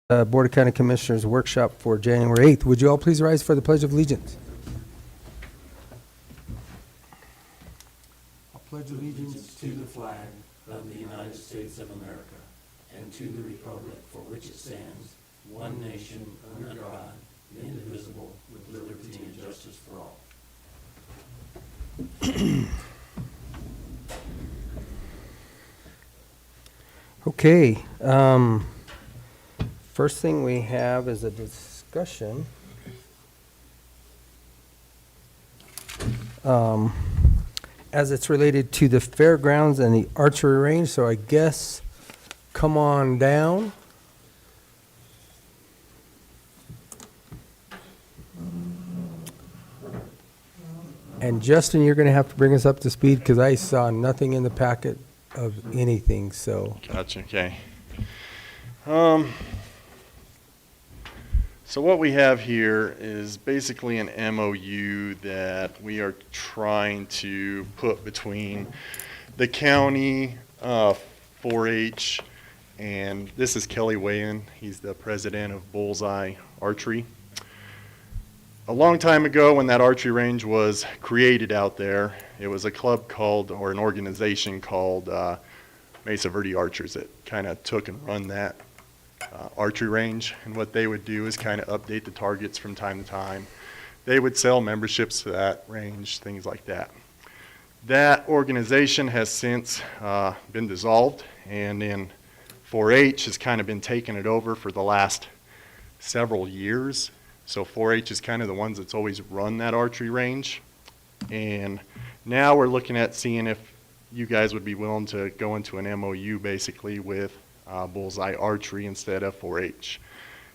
Board of County Commissioners workshop for January 8th. Would you all please rise for the Pledge of Allegiance? I pledge allegiance to the flag of the United States of America and to the republic for which it stands, one nation, under God, indivisible, with liberty and justice for all. Okay. First thing we have is a discussion as it's related to the fairgrounds and the archery range. So I guess come on down. And Justin, you're going to have to bring us up to speed because I saw nothing in the packet of anything. So Gotcha. Okay. So what we have here is basically an MOU that we are trying to put between the county, 4-H, and this is Kelly Wayan. He's the president of Bullseye Archery. A long time ago when that archery range was created out there, it was a club called, or an organization called Mesa Verde Archers that kind of took and run that archery range, and what they would do is kind of update the targets from time to time. They would sell memberships to that range, things like that. That organization has since been dissolved, and then 4-H has kind of been taking it over for the last several years. So 4-H is kind of the ones that's always run that archery range, and now we're looking at seeing if you guys would be willing to go into an MOU basically with Bullseye Archery instead of 4-H.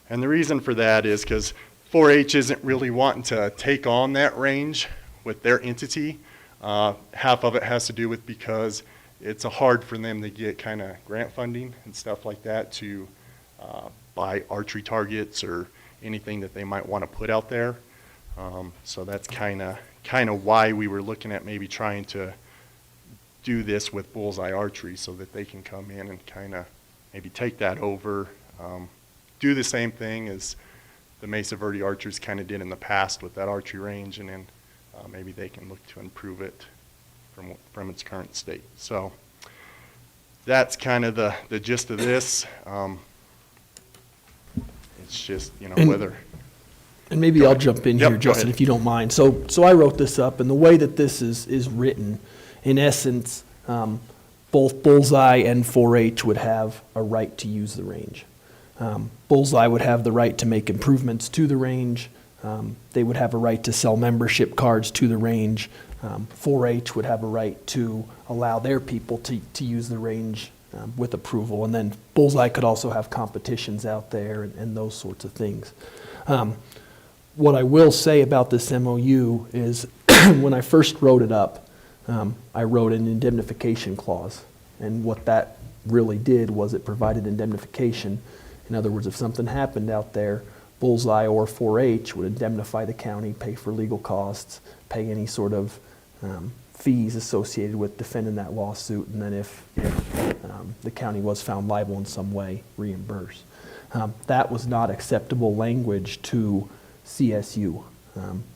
And the reason for that is because 4-H isn't really wanting to take on that range with their entity. Half of it has to do with because it's hard for them to get kind of grant funding and stuff like that to buy archery targets or anything that they might want to put out there. So that's kind of why we were looking at maybe trying to do this with Bullseye Archery so that they can come in and kind of maybe take that over, do the same thing as the Mesa Verde Archers kind of did in the past with that archery range, and then maybe they can look to improve it from its current state. So that's kind of the gist of this. It's just, whether... And maybe I'll jump in here, Justin, if you don't mind. So I wrote this up, and the way that this is written, in essence, both Bullseye and 4-H would have a right to use the range. Bullseye would have the right to make improvements to the range. They would have a right to sell membership cards to the range. 4-H would have a right to allow their people to use the range with approval. And then Bullseye could also have competitions out there and those sorts of things. What I will say about this MOU is when I first wrote it up, I wrote an indemnification clause, and what that really did was it provided indemnification. In other words, if something happened out there, Bullseye or 4-H would indemnify the county, pay for legal costs, pay any sort of fees associated with defending that lawsuit, and then if the county was found liable in some way, reimburse. That was not acceptable language to CSU.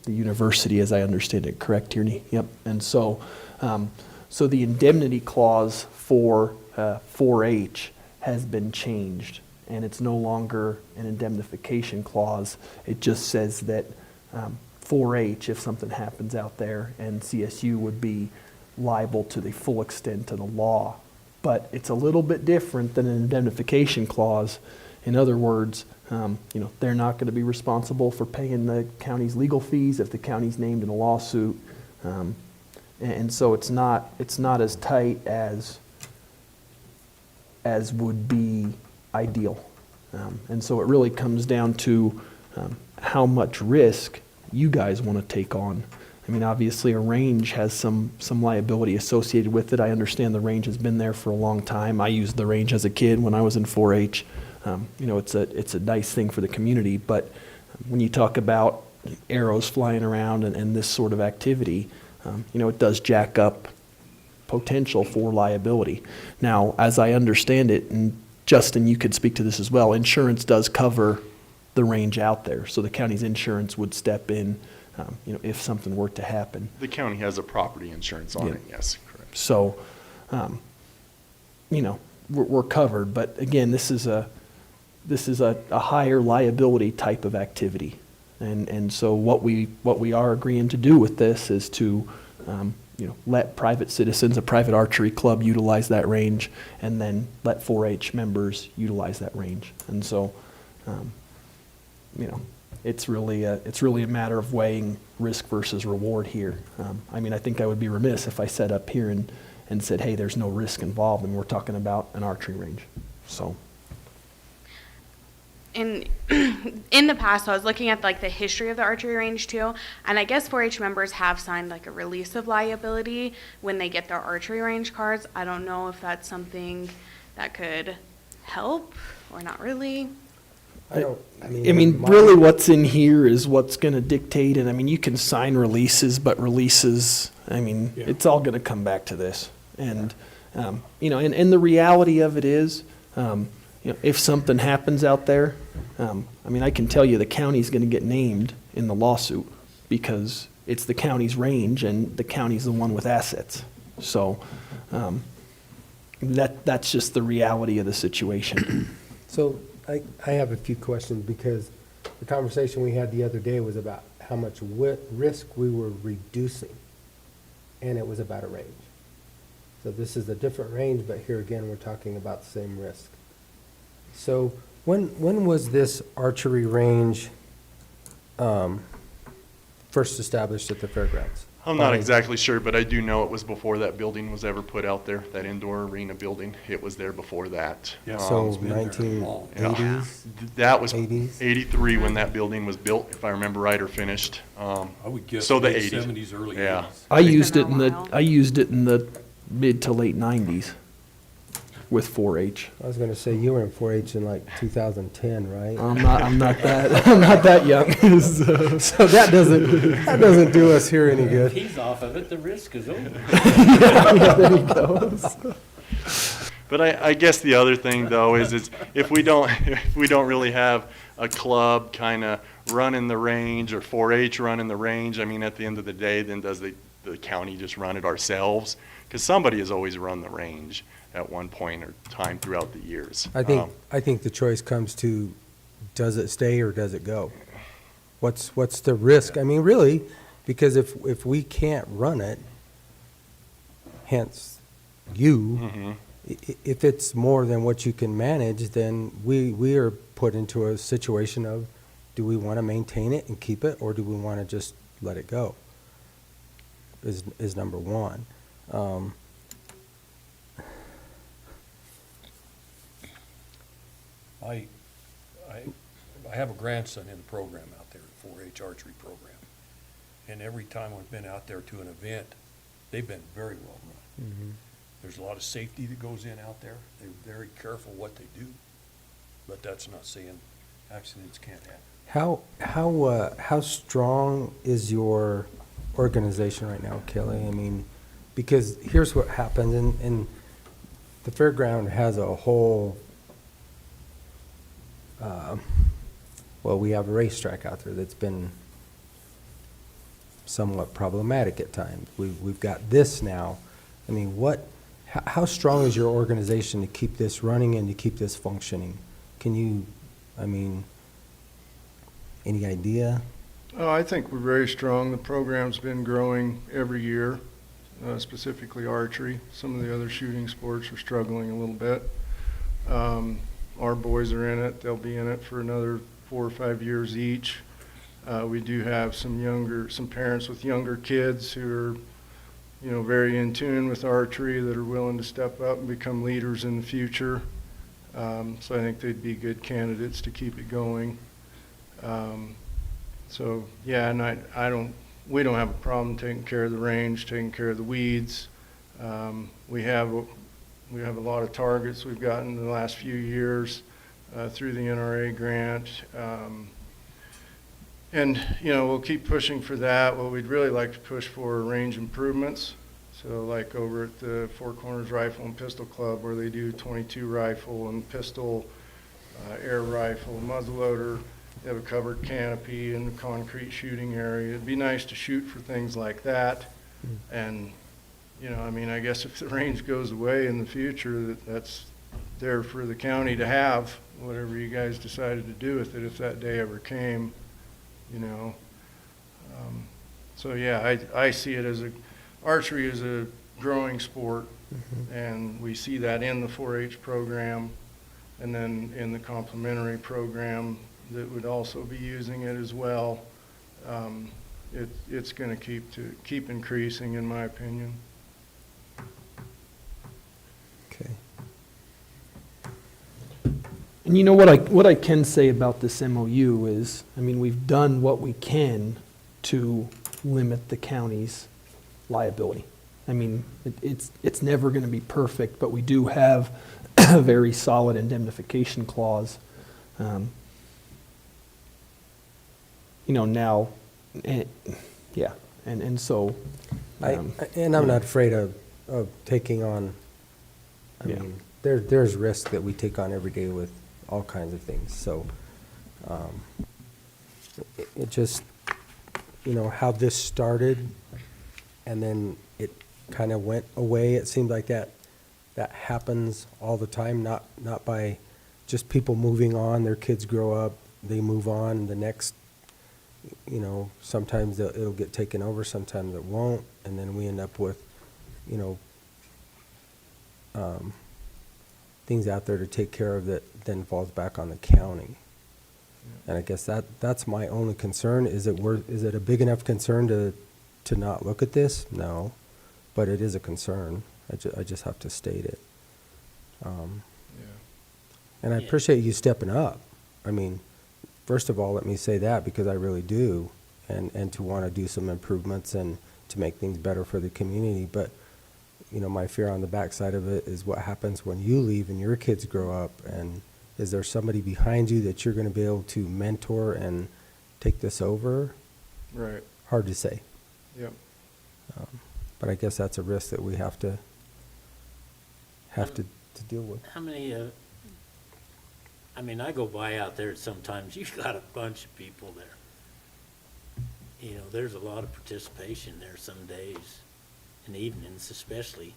The university, as I understand it, correct, Tierney? Yep. And so the indemnity clause for 4-H has been changed, and it's no longer an indemnification clause. It just says that 4-H, if something happens out there, and CSU would be liable to the full extent of the law. But it's a little bit different than an indemnification clause. In other words, they're not going to be responsible for paying the county's legal fees if the county's named in a lawsuit, and so it's not as tight as would be ideal, and so it really comes down to how much risk you guys want to take on. I mean, obviously a range has some liability associated with it. I understand the range has been there for a long time. I used the range as a kid when I was in 4-H. It's a nice thing for the community, but when you talk about arrows flying around and this sort of activity, it does jack up potential for liability. Now, as I understand it, and Justin, you could speak to this as well. Insurance does cover the range out there, so the county's insurance would step in, if something were to happen. The county has a property insurance on Yeah. it, yes, correct. So, we're covered, but again, this is a higher liability type of activity. And so what we are agreeing to do with this is to, let private citizens, a private archery club utilize that range, and then let 4-H members utilize that range. And so, it's really a matter of weighing risk versus reward here. I think I would be remiss if I sat up here and said, hey, there's no risk involved, and we're talking about an archery range. So. In the past, so I was looking at like the history of the archery range too, and I guess 4-H members have signed like a release of liability when they get their archery range cards. I don't know if that's something that could help or not really. Really what's in here is what's going to dictate, and you can sign releases, but releases, it's all going to come back to this. And, and the reality of it is, if something happens out there, I can tell you the county's going to get named in the lawsuit because it's the county's range and the county's the one with assets. So, that's just the reality of the situation. So I have a few questions because the conversation we had the other day was about how much risk we were reducing, and it was about a range. So this is a different range, but here again, we're talking about the same risk. So when was this archery range first established at the fairgrounds? I'm not exactly sure, but I do know it was before that building was ever put out there, that indoor arena building. It was there before that. Yeah. So It's been there long. 1980s? That was 80s? 83 when that building was built, if I remember right, or finished. I would guess So the late 80s. 70s, early Yeah. 80s. I It's used been it a in while. the mid to late 90s with 4-H. I was gonna say, you were in 4-H in like 2010, right? I'm not that young. So- So that doesn't do us here any If good. he's off of it, the risk is over. there he goes. But I guess the other thing though is if we don't really have a club kind of running the range or 4-H running the range, at the end of the day, then does the county just run it ourselves? Because somebody has always run the range at one point or time throughout the years. I think the choice comes to, does it stay or does it go? What's the risk? Really, because if we can't run it, hence you, Mhm. if it's more than what you can manage, then we are put into a situation of, do we want to maintain it and keep it, or do we want to just let it go? Is number one. I have a grandson in the program out there, the 4-H archery program. And every time we've been out there to an event, they've been very well run. There's a lot of safety that goes in out there. They're very careful what they do. But that's not saying accidents can't happen. How strong is your organization right now, Kelly? Because here's what happens, and the fairground has a whole, we have a racetrack out there that's been somewhat problematic at times. We've got this now. How strong is your organization to keep this running and to keep this functioning? Can you, any idea? Oh, I think we're very strong. The program's been growing every year, specifically archery. Some of the other shooting sports are struggling a little bit. Our boys are in it. They'll be in it for another 4 or 5 years each. We do have some parents with younger kids who are, very in tune with archery that are willing to step up and become leaders in the future. So I think they'd be good candidates to keep it going. So yeah, and we don't have a problem taking care of the range, taking care of the weeds. We have a lot of targets we've gotten in the last few years through the NRA grant. And we'll keep pushing for that. What we'd really like to push for are range improvements. So like over at the Four Corners Rifle and Pistol Club where they do 22 rifle and pistol, air rifle, muzzleloader, they have a covered canopy and a concrete shooting area. It'd be nice to shoot for things like that. And, you know, I mean, I guess if the range goes away in the future, that's there for the county to have, whatever you guys decided to do with it, if that day ever came, you know. So yeah, I see it as archery is a growing sport, and we see that in the 4-H program, and then in the complementary program that would also be using it as well. It's going to keep increasing, in my opinion. Okay. And you know what I can say about this MOU is, I mean, we've done what we can to limit the county's liability. I mean, it's never going to be perfect, but we do have a very solid indemnification clause. You know, now, yeah, and so. And I'm not afraid of taking on, I Yeah. mean, there's risk that we take on every day with all kinds of things, so, it just, you know, how this started, and then it kind of went away, it seemed like that happens all the time, not by just people moving on, their kids grow up, they move on, and the next, you know, sometimes it'll get taken over, sometimes it won't, and then we end up with, you know, things out there to take care of that then falls back on the county. And I guess that's my only concern, is it a big enough concern to not look at this? No, but it is a concern. I just have to state it. And I appreciate you stepping up. I mean, first of all, let me say that, because I really do, and to want to do some improvements and to make things better for the community. But, you know, my fear on the backside of it is what happens when you leave and your kids grow up, and is there somebody behind you that you're going to be able to mentor and take this over? Right. Hard to say. Yep. But I guess that's a risk that we have to deal with. How many, I mean, I go by out there sometimes, you've got a bunch of people there. You know, there's a lot of participation there some days, and evenings especially,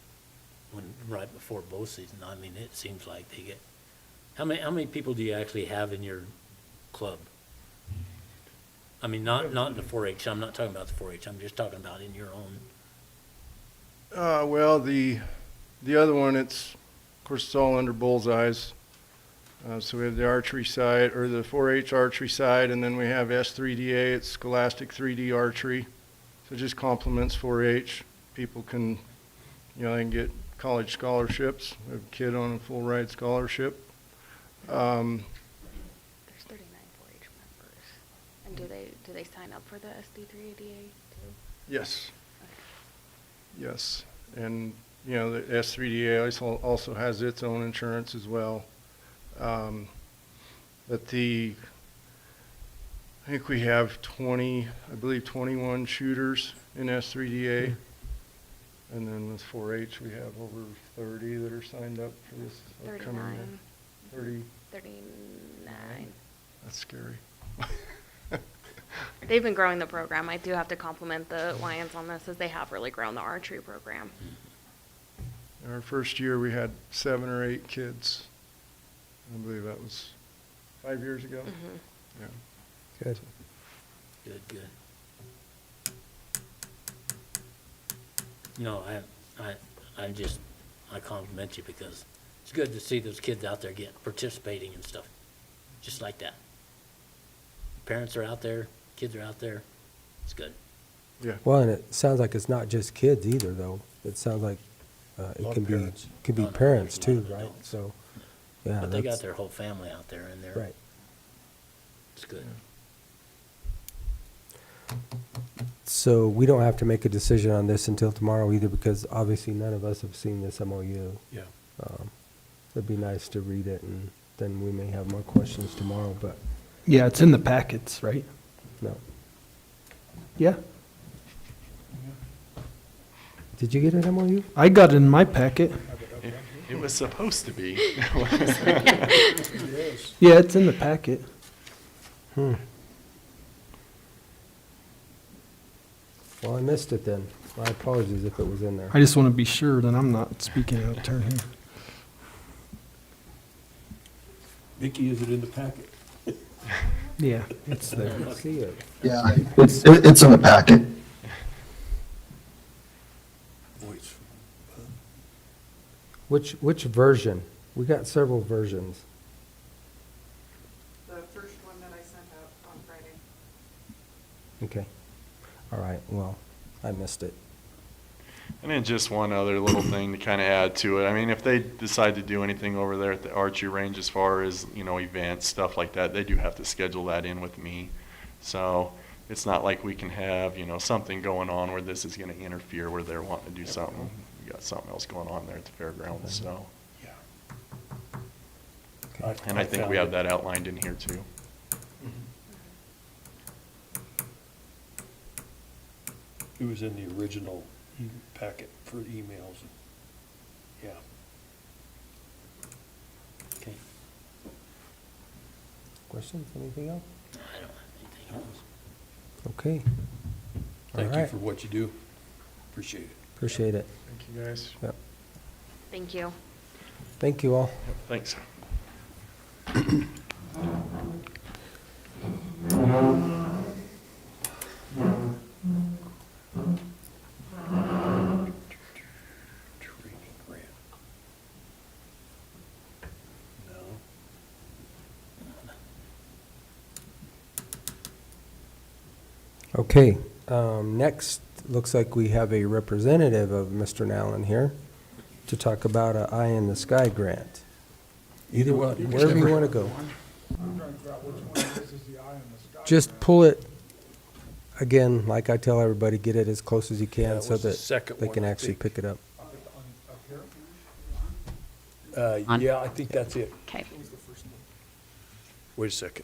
right before bow season. I mean, it seems like they get, how many people do you actually have in your club? I mean, not in the 4-H, I'm not talking about the 4-H, I'm just talking about in your own. Well, the other one, of course, it's all under Bullseyes. So we have the archery side, or the 4-H archery side, and then we have S3DA, it's Scholastic 3D Archery. So it just complements 4-H. People can, you know, they can get college scholarships. We have a kid on a full ride scholarship. There's 39 4-H members. And do they sign up for the SD3ADA too? Yes. Yes. And, you know, the S3DA also has its own insurance as well. But I think we have 21 shooters in S3DA. And then with 4-H, we have over 30 that are signed up for this upcoming year. 39. 30. 39. That's scary. They've been growing the program. I do have to compliment the Lions on this, as they have really grown the archery program. In our first year, we had 7 or 8 kids. I believe that was 5 years ago. Mm-hmm. Yeah. Good. Good. You know, I compliment you, because it's good to see those kids out there participating and stuff, just like that. Parents are out there, kids are out there, it's good. Yeah. Well, and it sounds like it's not just kids either, though. It sounds like it lot can of be parents. could be Oh, no, parents there's a lot too, of right? adults. So, yeah, But they got that's their whole family out there, and they're, right. it's good. So we don't have to make a decision on this until tomorrow either, because obviously none of us have seen this MOU. Yeah. It'd be nice to read it, and then we may have more questions tomorrow, but Yeah, it's in the packets, right? no. Yeah. Did you get an MOU? I got it in my packet. It was supposed to be. Yeah, it's in the packet. Well, I missed it then. My apologies if it was in there. I just want to be sure that I'm not speaking out of turn here. Vicky, is it in the packet? Yeah, it's there. Let's see it. Yeah, it's in the packet. Which version? We got several versions. The first one that I sent out on Friday. Okay. All right, well, I missed it. And then just one other little thing to kind of add to it. I mean, if they decide to do anything over there at the archery range as far as, you know, events, stuff like that, they do have to schedule that in with me. So it's not like we can have, you know, something going on where this is going to interfere where they're wanting to do something. We got something else going on there at the fairgrounds, so. Yeah. And I think we have that outlined in here too. It was in the original packet for emails. Yeah. Okay. Questions, anything else? I don't have anything else. Okay. All Thank you right. for what you do. Appreciate it. Appreciate it. Thank you, guys. Yep. Thank you. Thank you all. Thanks. Training grant. No. Okay, next, looks like we have a representative of Mr. Nowlin here to talk about a Eye in the Sky grant. Either one. Wherever you want to go. Just pull it, again, like I tell everybody, get it as close as you Yeah, can it so was the that second they one, can I actually think. pick it up. Yeah, I think that's it. Okay. Wait a second.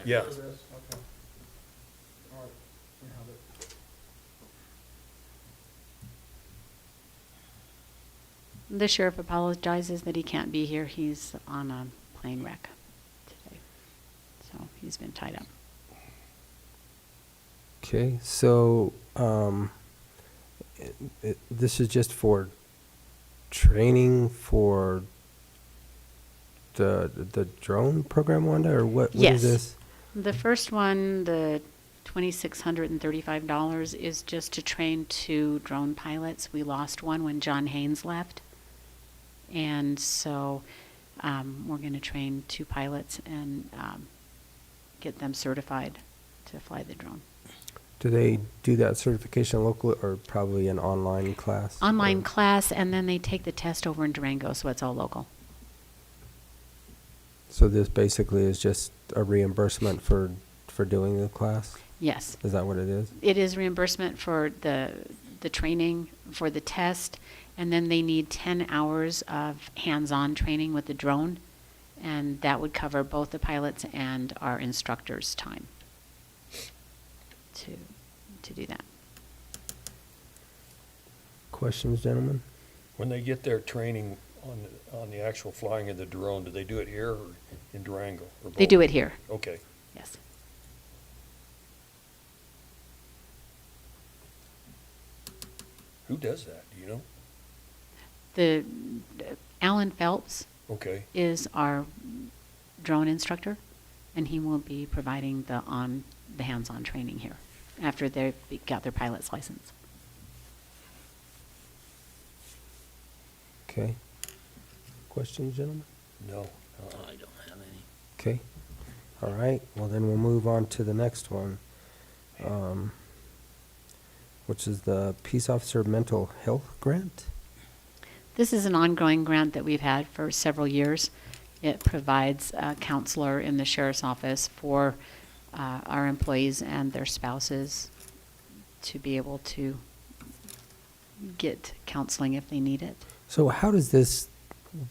Yeah. Yeah. The sheriff apologizes that he can't be here. He's on a plane wreck today. So he's been tied up. Okay, so, this is just for training for the drone program, Wanda, or what is Yes. this? The first one, the $2,635, is just to train 2 drone pilots. We lost one when John Haynes left. And so we're going to train 2 pilots and get them certified to fly the drone. Do they do that certification locally or probably an online class? Online Or- class, and then they take the test over in Durango, so it's all local. So this basically is just a reimbursement for doing the class? Yes. Is that what it is? It is reimbursement for the training, for the test, and then they need 10 hours of hands-on training with the drone, and that would cover both the pilots and our instructors' time to do that. Questions, gentlemen? When they get their training on the actual flying of the drone, do they do it here or in Durango? Or They both? do it here, Okay. yes. Who does that? Do you know? The Alan Phelps Okay. is our drone instructor, and he will be providing the hands-on training here after they've got their pilot's license. Okay. Questions, gentlemen? No. I don't have any. Okay. All right, well then we'll move on to the next one, which is the Peace Officer Mental Health Grant. This is an ongoing grant that we've had for several years. It provides a counselor in the sheriff's office for our employees and their spouses to be able to get counseling if they need it. So how does this,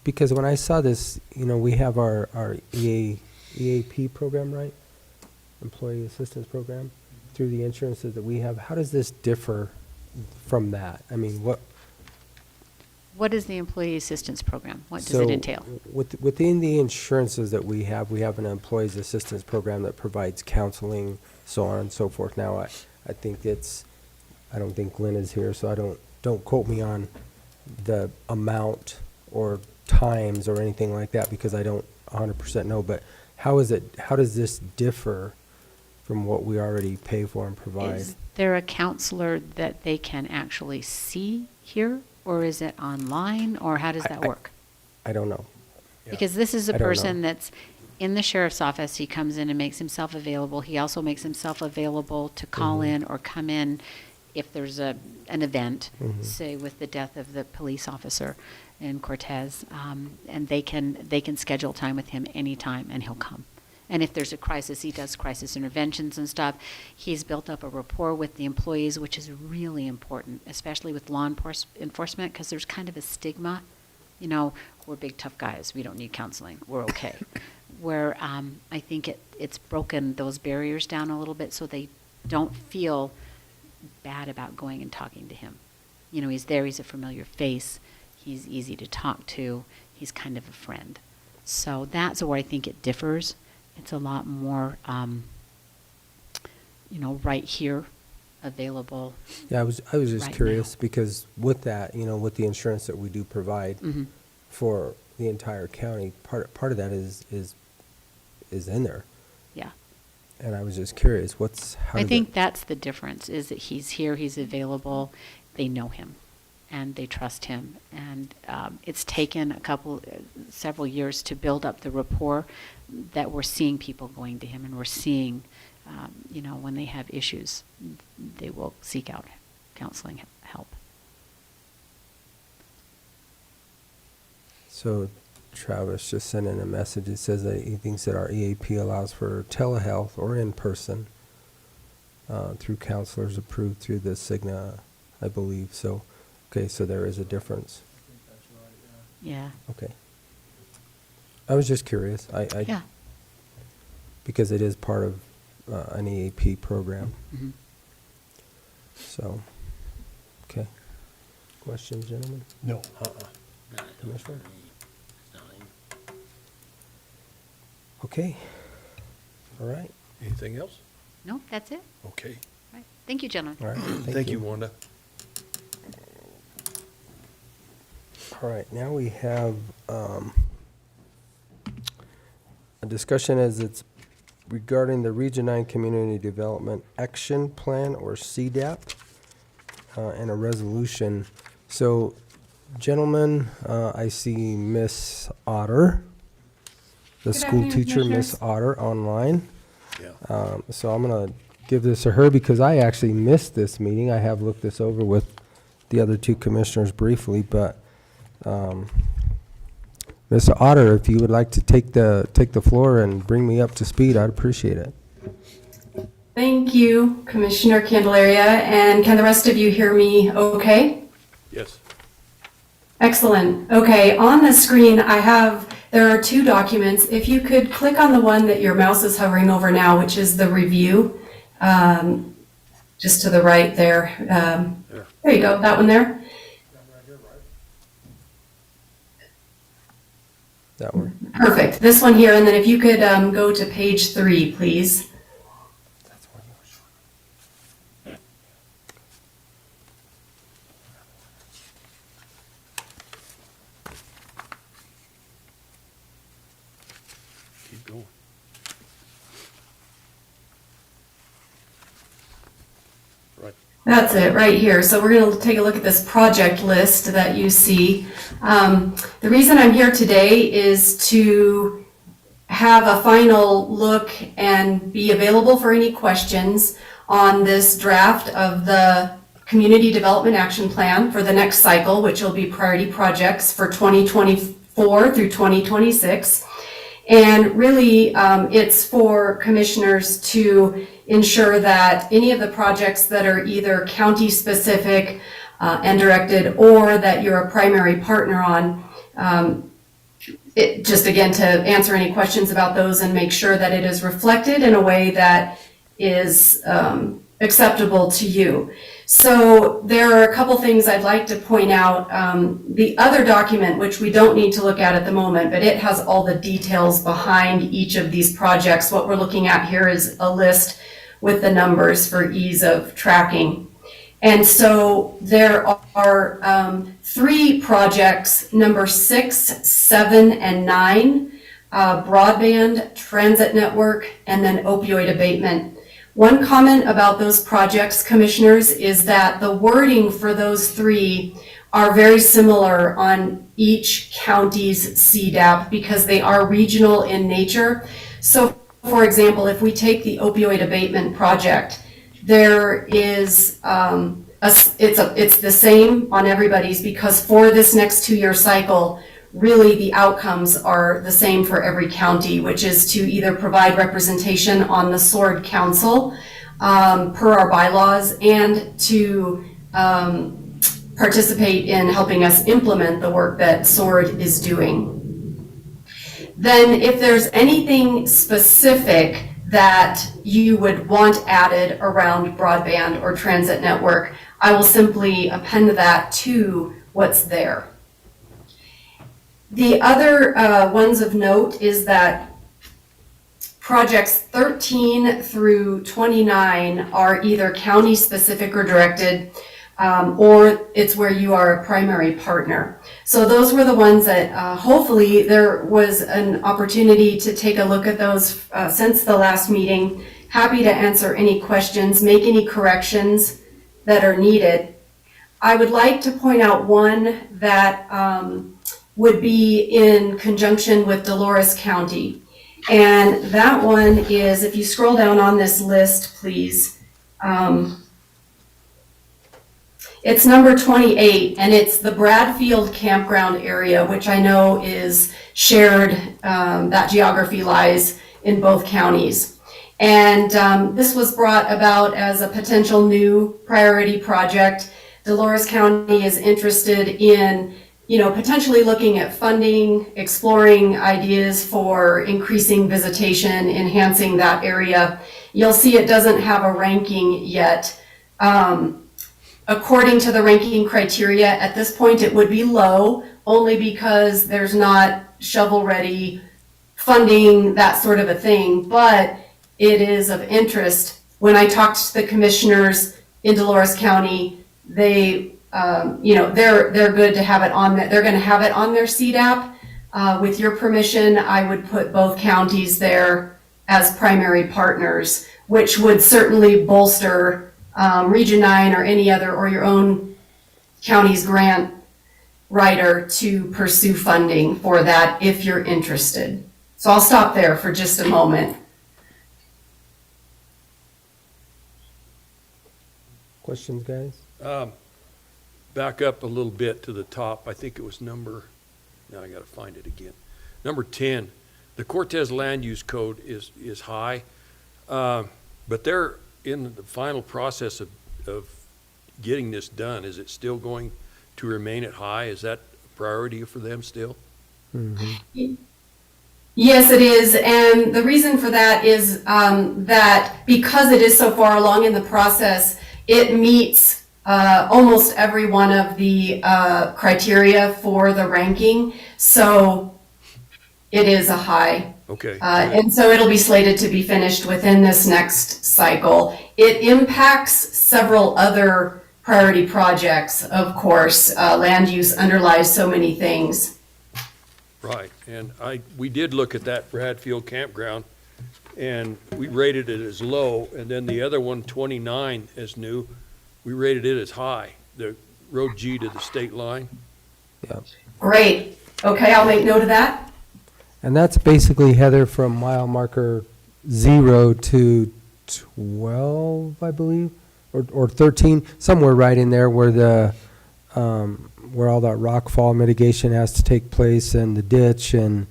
because when I saw this, you know, we have our EAP program, right? Employee Assistance Program, through the insurances that we have. How does this differ from that? I mean, What is the employee assistance program? What does so it entail? within the insurances that we have an employees assistance program that provides counseling, so on and so forth. Now, I think I don't think Lynn is here, so don't quote me on the amount or times or anything like that, because I don't 100% know, but how does this differ from what we already pay for and provide? Is there a counselor that they can actually see here, or is it online, or how does that work? I don't know. Because this is a I don't know. person that's in the sheriff's office. He comes in and makes himself available. He also makes himself available to call Mhm. in or come in if there's an event, Mhm. say with the death of the police officer in Cortez, and they can schedule time with him anytime, and he'll come. And if there's a crisis, he does crisis interventions and stuff. He's built up a rapport with the employees, which is really important, especially with law enforcement, because there's kind of a stigma. You know, we're big, tough guys. We don't need counseling. We're okay. Where I think it's broken those barriers down a little bit so they don't feel bad about going and talking to him. You know, he's there. He's a familiar face. He's easy to talk to. He's kind of a friend. So that's where I think it differs. It's a lot more, right here, available. Yeah, I was just Right curious now. because with that, with the insurance that we do provide Mhm. for the entire county, part of that is in there. Yeah. And I was just curious, how I did think that's the difference, is that he's here, he's available, they know him, and they trust him. And it's taken several years to build up the rapport that we're seeing people going to him, and we're seeing, when they have issues, they will seek out counseling help. So Travis just sent in a message. It says that he thinks that our EAP allows for telehealth or in person through counselors approved through the Cigna, I believe. So, okay, so there is a difference. Yeah. Okay. I was just curious. Yeah. Because it is part of an EAP program. Mhm. So, okay. Questions, gentlemen? No, No, I don't Commissioner? have any. It's not any- Okay. All right. anything else? No, that's it. Okay. Right. Thank you, gentlemen. All right. Thank you, Wanda. All right, now we have a discussion as it's regarding the Region 9 Community Development Action Plan, or CDAP, and a resolution. So, gentlemen, I see Miss Otter, the Good school afternoon, teacher, Miss Commissioners. Otter, online. Yeah. So I'm going to give this to her because I actually missed this meeting. I have looked this over with the other two commissioners briefly, but Ms. Otter, if you would like to take the floor and bring me up to speed, I'd appreciate it. Thank you, Commissioner Candelaria, and can the rest of you hear me okay? Yes. Excellent. Okay, on the screen there are two documents. If you could click on the one that your mouse is hovering over now, which is the review, just to the right there. There you go, that one there. That one. Perfect. This one here, and then if you could go to page 3, please. Keep going. Right. That's it, right here. So we're going to take a look at this project list that you see. The reason I'm here today is to have a final look and be available for any questions on this draft of the Community Development Action Plan for the next cycle, which will be priority projects for 2024 through 2026. And really, it's for commissioners to ensure that any of the projects that are either county-specific and directed, or that you're a primary partner on, just again to answer any questions about those and make sure that it is reflected in a way that is acceptable to you. So there are a couple things I'd like to point out. The other document, which we don't need to look at the moment, but it has all the details behind each of these projects. What we're looking at here is a list with the numbers for ease of tracking. And so there are 3 projects, number 6, 7, and 9, broadband, transit network, and then opioid abatement. One comment about those projects, commissioners, is that the wording for those 3 are very similar on each county's CDAP because they are regional in nature. So, for example, if we take the opioid abatement project, there is it's the same on everybody's because for this next 2-year cycle, really the outcomes are the same for every county, which is to either provide representation on the SWORD Council per our bylaws and to participate in helping us implement the work that SWORD is doing. Then if there's anything specific that you would want added around broadband or transit network, I will simply append that to what's there. The other ones of note is that projects 13 through 29 are either county specific or directed, or it's where you are a primary partner. So those were the ones that hopefully there was an opportunity to take a look at those since the last meeting. Happy to answer any questions, make any corrections that are needed. I would like to point out one that would be in conjunction with Dolores County. And that one is, if you scroll down on this list, please, it's number 28, and it's the Bradfield Campground area, which I know is shared, that geography lies in both counties. And this was brought about as a potential new priority project. Dolores County is interested in potentially looking at funding, exploring ideas for increasing visitation, enhancing that area. You'll see it doesn't have a ranking yet. According to the ranking criteria, at this point it would be low, only because there's not shovel-ready funding, that sort of a thing, but it is of interest. When I talked to the commissioners in Dolores County, they they're good to have it on that. They're going to have it on their CDAP. With your permission, I would put both counties there as primary partners, which would certainly bolster Region 9 or any other, or your own county's grant writer to pursue funding for that if you're interested. So I'll stop there for just a moment. Questions, guys? Back up a little bit to the top. I think it was now I got to find it again. Number 10, the Cortez Land Use Code is high, but they're in the final process of getting this done. Is it still going to remain at high? Is that a priority for them still? Mm-hmm. Yes, it is. And the reason for that is that because it is so far along in the process, it meets almost every one of the criteria for the ranking. So it is a high. Okay. And so it'll be slated to be finished within this next cycle. It impacts several other priority projects, of course. Land use underlies so many things. Right, and we did look at that Bradfield campground, and we rated it as low, and then the other one, 29, as new, we rated it as high, the Road G to the state line. Yeah. Great. Okay, I'll make note of that. And that's basically, Heather, from mile marker 0 to 12, I believe, or 13, somewhere right in there where the where all that rock fall mitigation has to take place, and the ditch and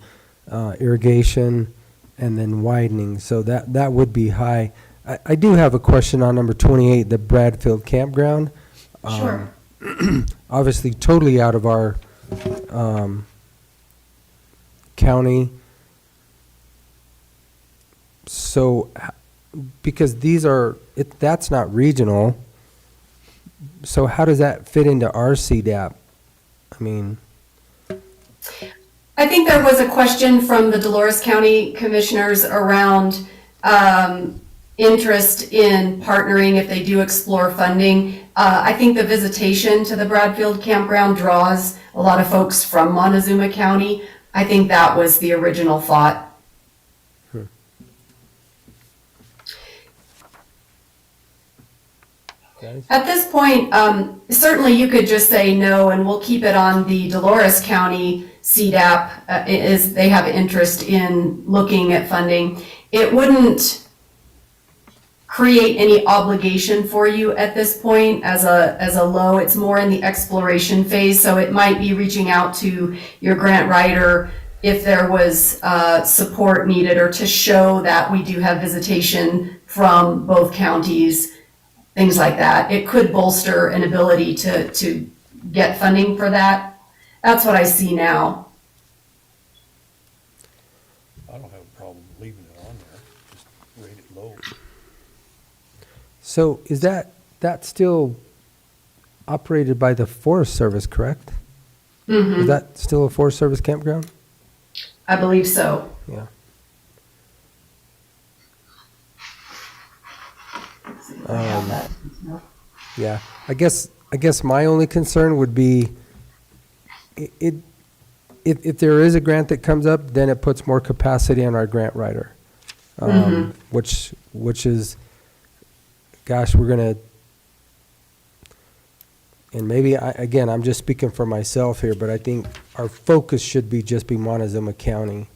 irrigation and then widening. So that would be high. I do have a question on number 28, the Bradfield Campground. Sure. Obviously totally out of our county. So because that's not regional, so how does that fit into our CDAP? I mean, I think there was a question from the Dolores County Commissioners around interest in partnering if they do explore funding. I think the visitation to the Bradfield Campground draws a lot of folks from Montezuma County. I think that was the original thought. guys? At this point, certainly you could just say no, and we'll keep it on the Dolores County CDAP, is they have interest in looking at funding. It wouldn't create any obligation for you at this point as a low. It's more in the exploration phase, so it might be reaching out to your grant writer if there was support needed, or to show that we do have visitation from both counties, things like that. It could bolster an ability to get funding for that. That's what I see now. I don't have a problem leaving it on there, just rate it low. So is that still operated by the Forest Service, correct? Is that still a Forest Service campground? I believe so. Yeah. Yeah, I guess my only concern would be if there is a grant that comes up, then it puts more capacity on our grant writer, which is, gosh, we're gonna, and maybe I'm just speaking for myself here, but I think our focus should be Montezuma County.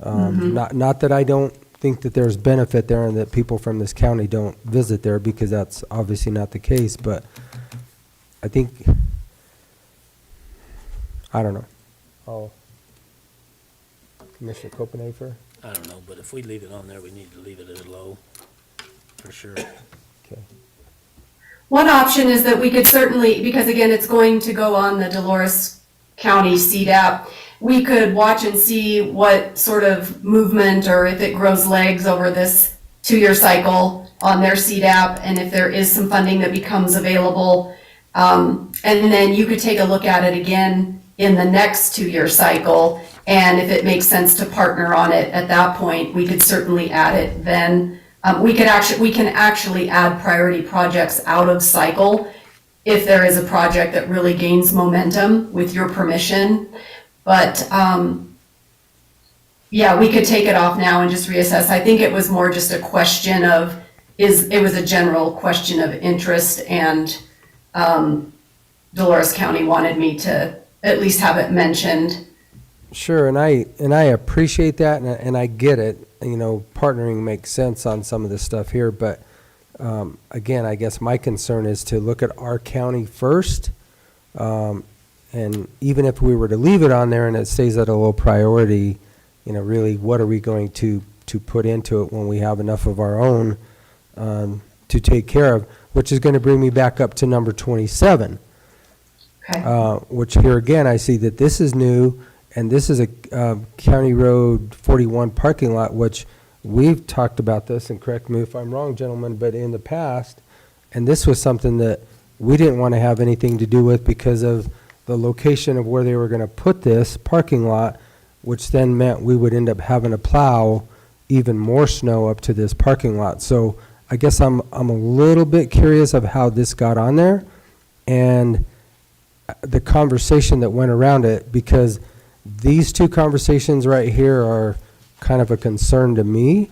Not that I don't think that there's benefit there and that people from this county don't visit there, because that's obviously not the case, but I think, I don't know. Oh, Commissioner Copenhaver? I don't know, but if we leave it on there, we need to leave it at low, for sure. Okay. One option is that we could certainly, because again, it's going to go on the Dolores County CDAP, we could watch and see what sort of movement, or if it grows legs over this 2-year cycle on their CDAP, and if there is some funding that becomes available. And then you could take a look at it again in the next 2-year cycle, and if it makes sense to partner on it at that point, we could certainly add it then. We can actually add priority projects out of cycle if there is a project that really gains momentum with your permission. But, yeah, we could take it off now and just reassess. I think it was more just a question of, it was a general question of interest, and Dolores County wanted me to at least have it mentioned. Sure, and I appreciate that, and I get it. You know, partnering makes sense on some of this stuff here, but again, I guess my concern is to look at our county first. And even if we were to leave it on there and it stays at a low priority, you know, really, what are we going to put into it when we have enough of our own to take care of? Which is going to bring me back up to number 27. Okay. Which here again, I see that this is new, and this is a County Road 41 parking lot, which we've talked about this, and correct me if I'm wrong, gentlemen, but in the past, and this was something that we didn't want to have anything to do with because of the location of where they were going to put this parking lot, which then meant we would end up having to plow even more snow up to this parking lot. So I guess I'm a little bit curious of how this got on there and the conversation that went around it, because these two conversations right here are kind of a concern to me.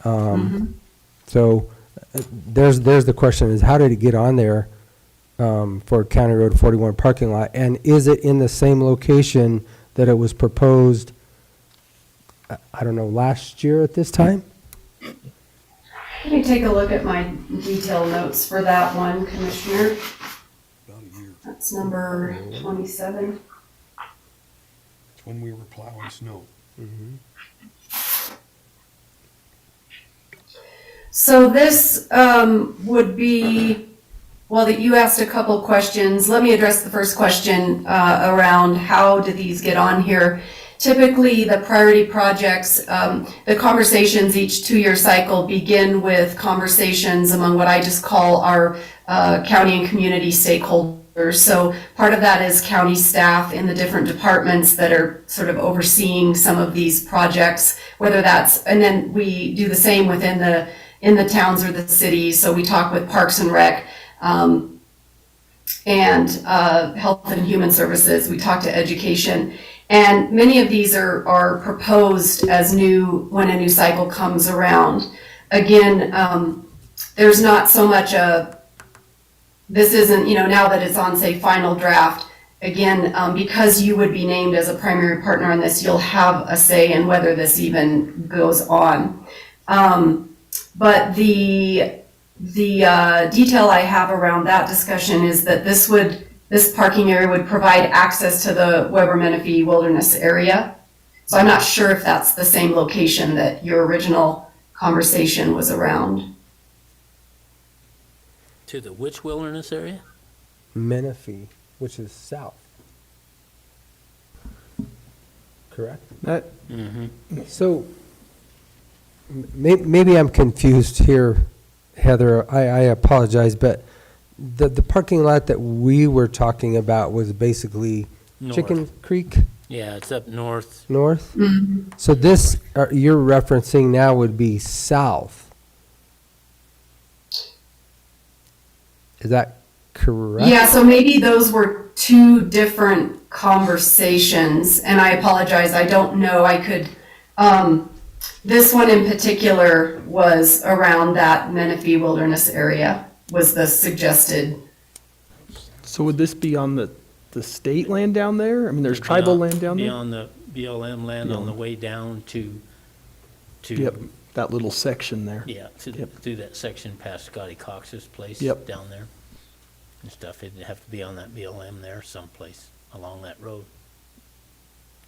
So there's the question is, how did it get on there for County Road 41 parking lot? And is it in the same location that it was proposed, I don't know, last year at this time? Let me take a look at my detail notes for that one, Commissioner. About a year. That's number 27. It's when we were plowing snow. So this would be, well, that you asked a couple questions. Let me address the first question around how do these get on here. Typically, the priority projects, the conversations each 2-year cycle begin with conversations among what I just call our county and community stakeholders. So part of that is county staff in the different departments that are sort of overseeing some of these projects, whether that's, and then we do the same within in the towns or the cities. So we talk with Parks and Rec, and Health and Human Services. We talk to education. And many of these are proposed as when a new cycle comes around. Again, there's not so much this isn't, now that it's on, say, final draft, again, because you would be named as a primary partner on this, you'll have a say in whether this even goes on. But the detail I have around that discussion is that this parking area would provide access to the Weber Menifee Wilderness area. So I'm not sure if that's the same location that your original conversation was around. To the which wilderness area? Menifee, which is south. Correct? That, So, maybe I'm confused here, Heather. I apologize, but the parking lot that we were talking about was basically Chicken North. Creek Yeah, it's up north. North? So this, you're referencing now would be south. Is that correct? Yeah, so maybe those were two different conversations, and I apologize, I don't know, this one in particular was around that Menifee Wilderness area, was the suggested. so would this be on the state land down there? I mean, there's tribal land down Be there? on the BLM land on the way down to. Yep, that little section there. Yeah, Yep. through that section past Scotty Cox's place. Yep. Down there and stuff. It'd have to be on that BLM there someplace along that road.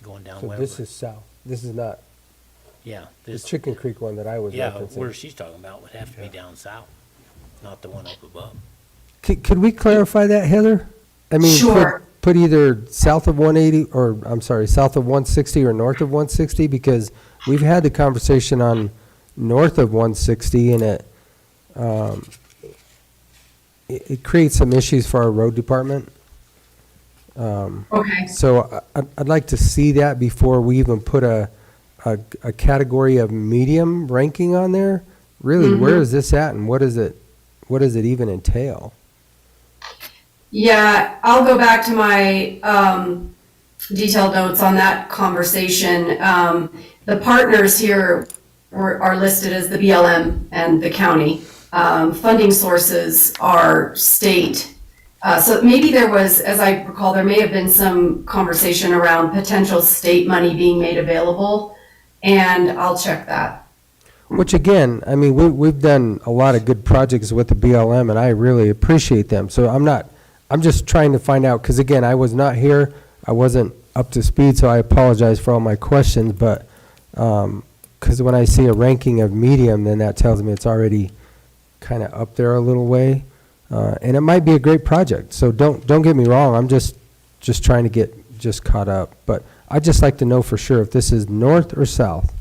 Going down So Weber. this is south. This is not Yeah, the this, Chicken Creek one that I was yeah, referencing. where she's talking about would have to be down south, not the one up above. Could we clarify that, Heather? I mean, Sure. put either south of 180, or, I'm sorry, south of 160 or north of 160, because we've had the conversation on north of 160, and it creates some issues for our road department. Okay. So I'd like to see that before we even put a category of medium ranking on there. Really, where is this at, and what does it even entail? Yeah, I'll go back to my detailed notes on that conversation. The partners here are listed as the BLM and the county. Funding sources are state. So maybe there was, as I recall, there may have been some conversation around potential state money being made available, and I'll check that. Which again, I mean, we've done a lot of good projects with the BLM, and I really appreciate them. So I'm just trying to find out, because again, I was not here, I wasn't up to speed, so I apologize for all my questions, but, because when I see a ranking of medium, then that tells me it's already kind of up there a little way, and it might be a great project, so don't get me wrong, I'm just trying to get caught up, but I'd just like to know for sure if this is north or south.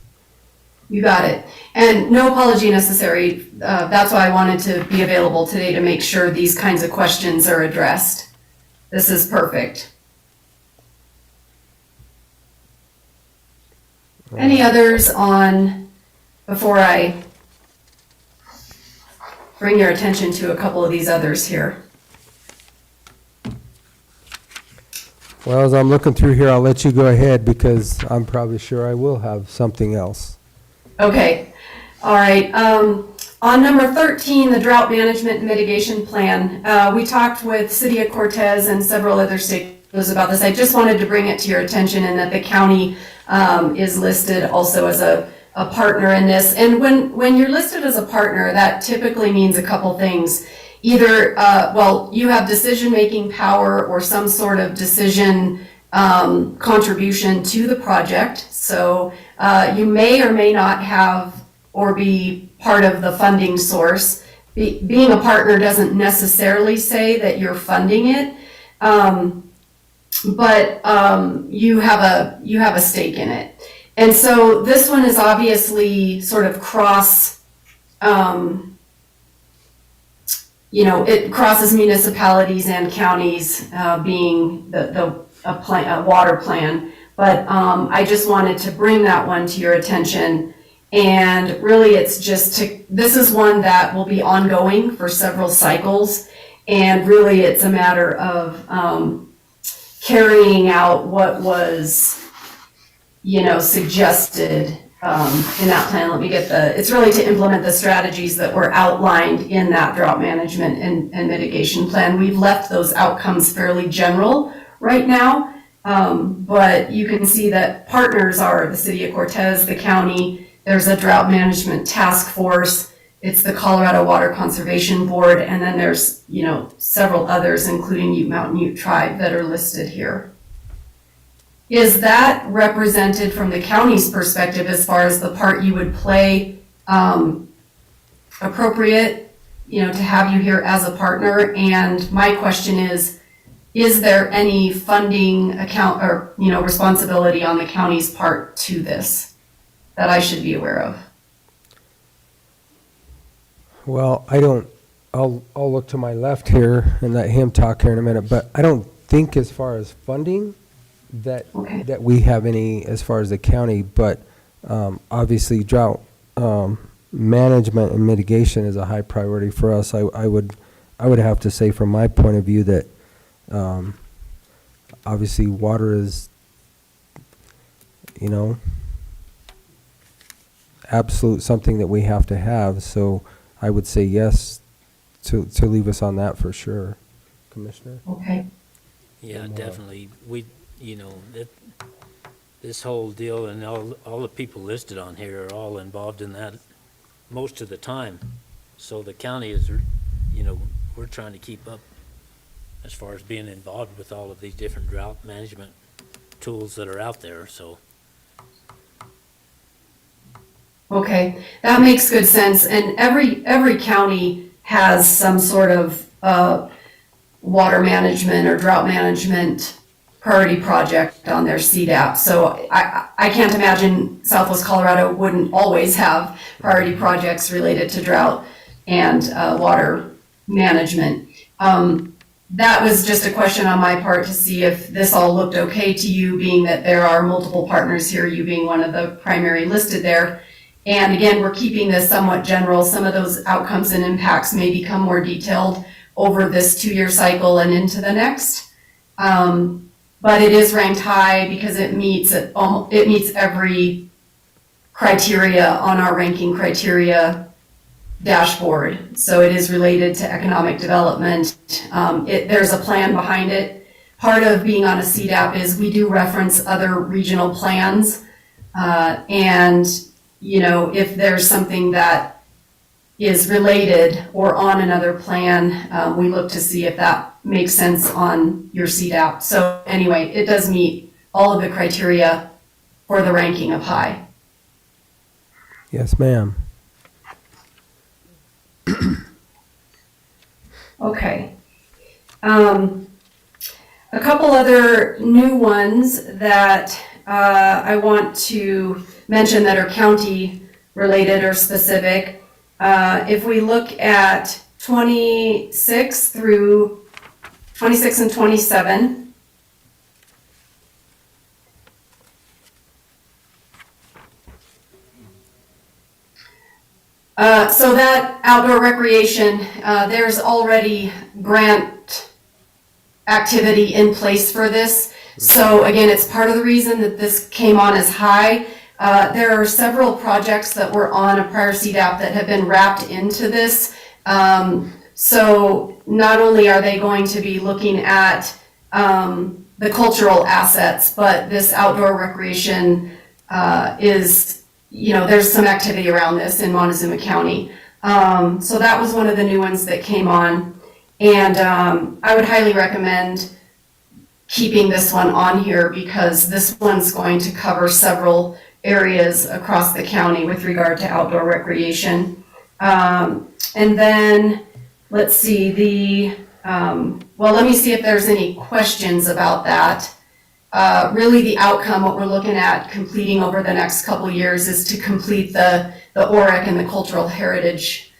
You got it. And no apology necessary. That's why I wanted to be available today to make sure these kinds of questions are addressed. This is perfect. Any others before I bring your attention to a couple of these others here? Well, as I'm looking through here, I'll let you go ahead, because I'm probably sure I will have something else. Okay, all right. On number 13, the drought management and mitigation plan, we talked with City of Cortez and several other stakeholders about this. I just wanted to bring it to your attention, and that the county is listed also as a partner in this. And when you're listed as a partner, that typically means a couple things. Either, you have decision-making power or some sort of decision contribution to the project. So you may or may not have or be part of the funding source. Being a partner doesn't necessarily say that you're funding it, but you have a stake in it. And so this one is obviously sort of it crosses municipalities and counties, being a water plan. But I just wanted to bring that one to your attention. And really, this is one that will be ongoing for several cycles. And really, it's a matter of carrying out what was, suggested in that plan. Let me it's really to implement the strategies that were outlined in that drought management and mitigation plan. We've left those outcomes fairly general right now, but you can see that partners are the City of Cortez, the county, there's a drought management task force, it's the Colorado Water Conservation Board, and then there's, several others, including Ute Mountain Ute Tribe, that are listed here. Is that represented from the county's perspective as far as the part you would play appropriate, to have you here as a partner? And my question is there any funding account or, responsibility on the county's part to this that I should be aware of? Well, I'll look to my left here and let him talk here in a minute, but I don't think as far as funding that we have any as far as the county, but obviously drought management and mitigation is a high priority for us. I would have to say from my point of view that obviously water is, absolute something that we have to have. So I would say yes to leave us on that for sure, Commissioner. Okay. Yeah, definitely. This whole deal and all the people listed on here are all involved in that most of the time. So the county is, we're trying to keep up as far as being involved with all of these different drought management tools that are out there, so. Okay, that makes good sense. And every county has some sort of water management or drought management priority project on their CDAP. So I can't imagine Southwest Colorado wouldn't always have priority projects related to drought and water management. That was just a question on my part to see if this all looked okay to you, being that there are multiple partners here, you being one of the primary listed there. And again, we're keeping this somewhat general. Some of those outcomes and impacts may become more detailed over this 2-year cycle and into the next. But it is ranked high because it meets every criteria on our ranking criteria dashboard. So it is related to economic development. There's a plan behind it. Part of being on a CDAP is we do reference other regional plans. And, if there's something that is related or on another plan, we look to see if that makes sense on your CDAP. So anyway, it does meet all of the criteria for the ranking of high. Yes, ma'am. Okay. A couple other new ones that I want to mention that are county related or specific. If we look at 26 and 27, so that outdoor recreation, there's already grant activity in place for this. So again, it's part of the reason that this came on as high. There are several projects that were on a prior CDAP that have been wrapped into this. So not only are they going to be looking at the cultural assets, but this outdoor recreation is, there's some activity around this in Montezuma County. So that was one of the new ones that came on. And I would highly recommend keeping this one on here because this one's going to cover several areas across the county with regard to outdoor recreation. And then, let's see, let me see if there's any questions about that. Really the outcome, what we're looking at completing over the next couple years is to complete the OREC and the cultural heritage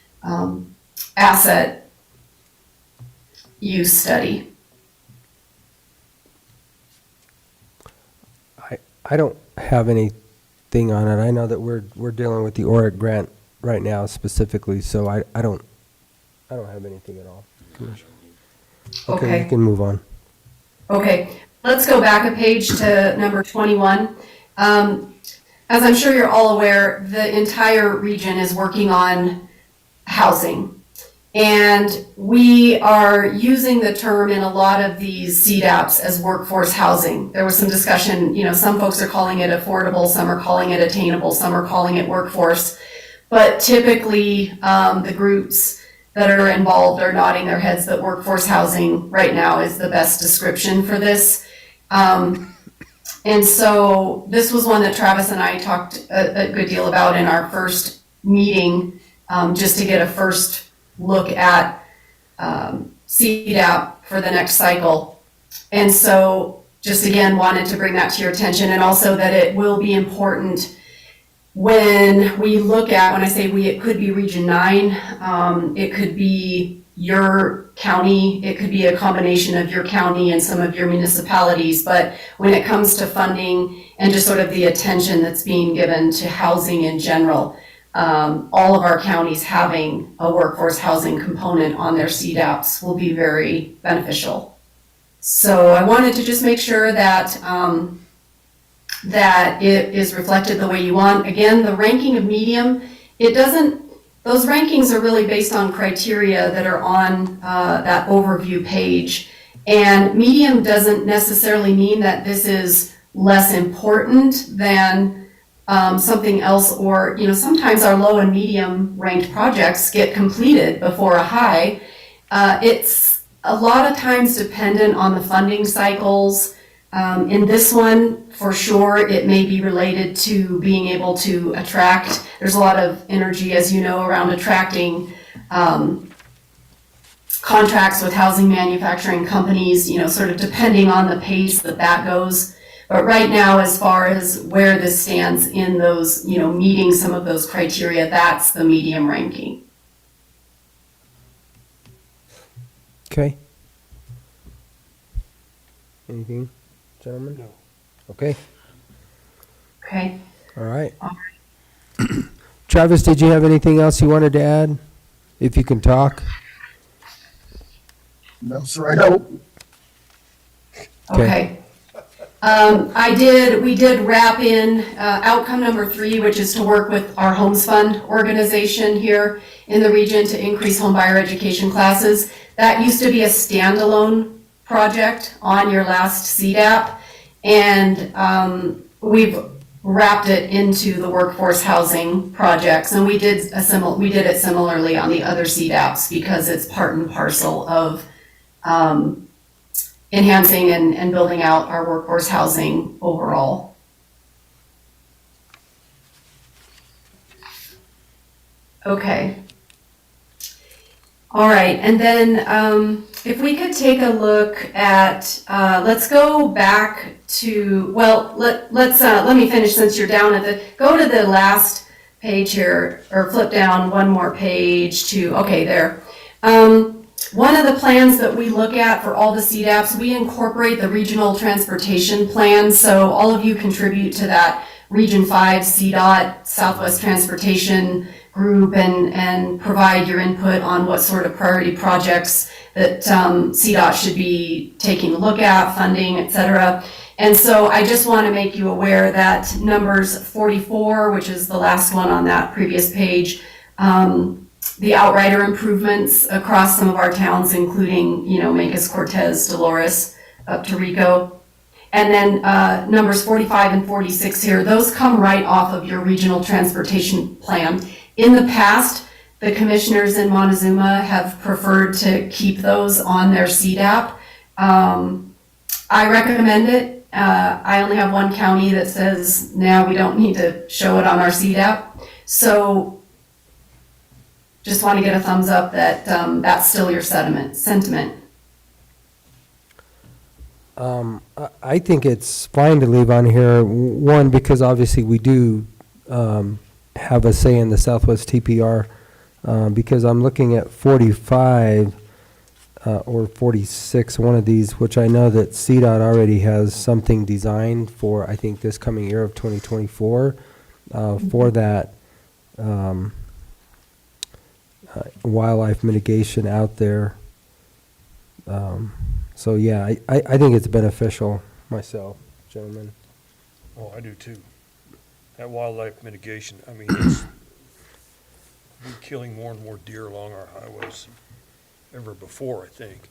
asset use study. I don't have anything on it. I know that we're dealing with the ORIC grant right now specifically, so I don't have anything at all. Commissioner. Okay, Okay. you can move on. Okay, let's go back a page to number 21. As I'm sure you're all aware, the entire region is working on housing. And we are using the term in a lot of these CDAPs as workforce housing. There was some discussion, some folks are calling it affordable, some are calling it attainable, some are calling it workforce. But typically, the groups that are involved are nodding their heads that workforce housing right now is the best description for this. And so this was one that Travis and I talked a good deal about in our first meeting, just to get a first look at CDAP for the next cycle. And so just again, wanted to bring that to your attention, and also that it will be important when we look at, when I say we, it could be Region 9, it could be your county, it could be a combination of your county and some of your municipalities, but when it comes to funding and just sort of the attention that's being given to housing in general, all of our counties having a workforce housing component on their CDAPs will be very beneficial. So I wanted to just make sure that that it is reflected the way you want. Again, the ranking of medium, those rankings are really based on criteria that are on that overview page. And medium doesn't necessarily mean that this is less important than something else, or, sometimes our low and medium ranked projects get completed before a high. It's a lot of times dependent on the funding cycles. In this one, for sure, it may be related to being able to attract. There's a lot of energy, as you know, around attracting contracts with housing manufacturing companies, sort of depending on the pace that goes. But right now, as far as where this stands in those, meeting some of those criteria, that's the medium ranking. Okay. Anything, gentlemen? No. Okay, Okay. all right. Travis, did you have anything else you wanted to add? If you can talk? No, sir, I don't. Okay. We did wrap in outcome number 3, which is to work with our Homes Fund organization here in the region to increase home buyer education classes. That used to be a standalone project on your last CDAP, and we've wrapped it into the workforce housing projects, and we did it similarly on the other CDAPs because it's part and parcel of enhancing and building out our workforce housing overall. Okay. All right, and then if we could take a look at, let's go back to, well, let me finish since you're down at go to the last page here, or flip down one more page to, okay, there. One of the plans that we look at for all the CDAPs, we incorporate the regional transportation plan. So all of you contribute to that Region 5 CDOT Southwest Transportation group and provide your input on what sort of priority projects that CDOT should be taking a look at, funding, et cetera. And so I just want to make you aware that numbers 44, which is the last one on that previous page, the outrider improvements across some of our towns, including, Mancos, Cortez, Dolores, up to Rico. And then numbers 45 and 46 here, those come right off of your regional transportation plan. In the past, the commissioners in Montezuma have preferred to keep those on their CDAP. I recommend it. I only have one county that says, now we don't need to show it on our CDAP. So just want to get a thumbs up that that's still your sentiment. I think it's fine to leave on here, one, because obviously we do have a say in the Southwest TPR, because I'm looking at 45, or 46, one of these, which I know that CDOT already has something designed for, I think, this coming year of 2024, for that wildlife mitigation out there. So yeah, I think it's beneficial myself, gentlemen. Oh, I do too. That wildlife mitigation, I mean, it's, we're killing more and more deer along our highways than ever before, I think.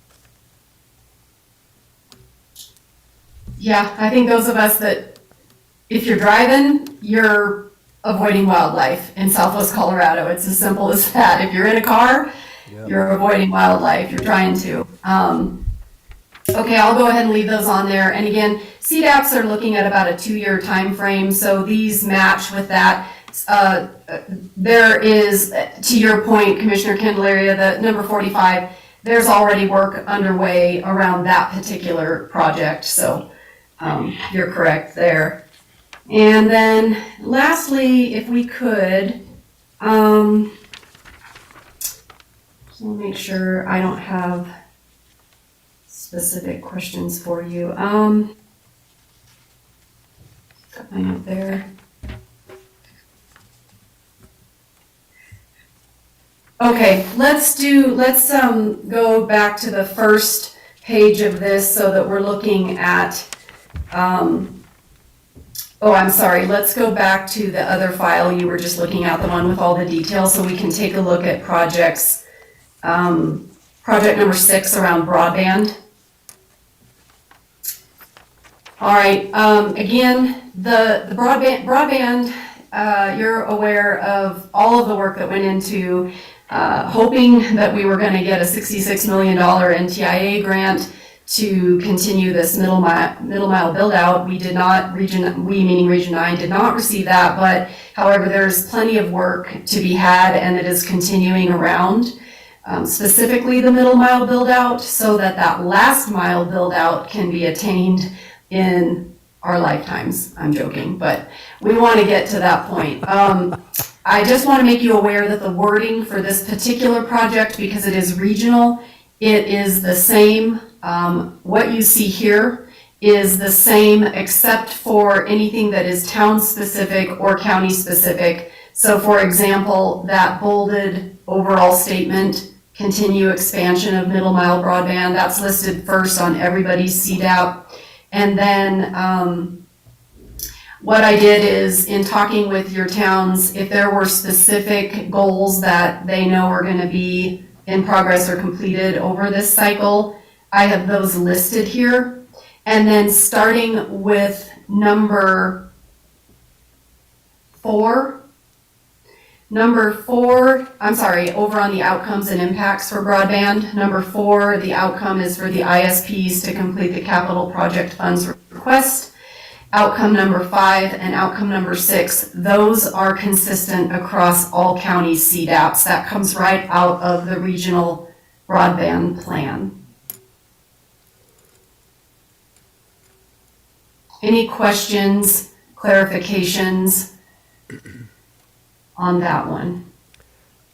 Yeah, I think those of us that, if you're driving, you're avoiding wildlife in Southwest Colorado. It's as simple as that. If you're in a car, you're avoiding wildlife. You're trying to. Okay, I'll go ahead and leave those on there. And again, CDAPs are looking at about a 2-year time frame, so these match with that. There is, to your point, Commissioner Candelaria, the number 45, there's already work underway around that particular project, so you're correct there. And then lastly, if we could, just let me make sure I don't have specific questions for you. Got my note there. Okay, let's go back to the first page of this so that we're looking at, oh, I'm sorry, let's go back to the other file you were just looking at, the one with all the details, so we can take a look at projects, project number 6 around broadband. All right, again, the broadband, you're aware of all of the work that went into hoping that we were going to get a $66 million NTIA grant to continue this middle mile build out. We did not, we meaning Region 9, did not receive that, but however, there's plenty of work to be had and it is continuing around, specifically the middle mile build out, so that that last mile build out can be attained in our lifetimes. I'm joking, but we want to get to that point. I just want to make you aware that the wording for this particular project, because it is regional, it is the same. What you see here is the same except for anything that is town specific or county specific. So for example, that bolded overall statement, continue expansion of middle mile broadband, that's listed first on everybody's CDAP. And then what I did is, in talking with your towns, if there were specific goals that they know are going to be in progress or completed over this cycle, I have those listed here. And then starting with number 4, I'm sorry, over on the outcomes and impacts for broadband. Number 4, the outcome is for the ISPs to complete the capital project funds request. Outcome number 5 and outcome number 6, those are consistent across all counties CDAPs. That comes right out of the regional broadband plan. Any questions, clarifications on that one?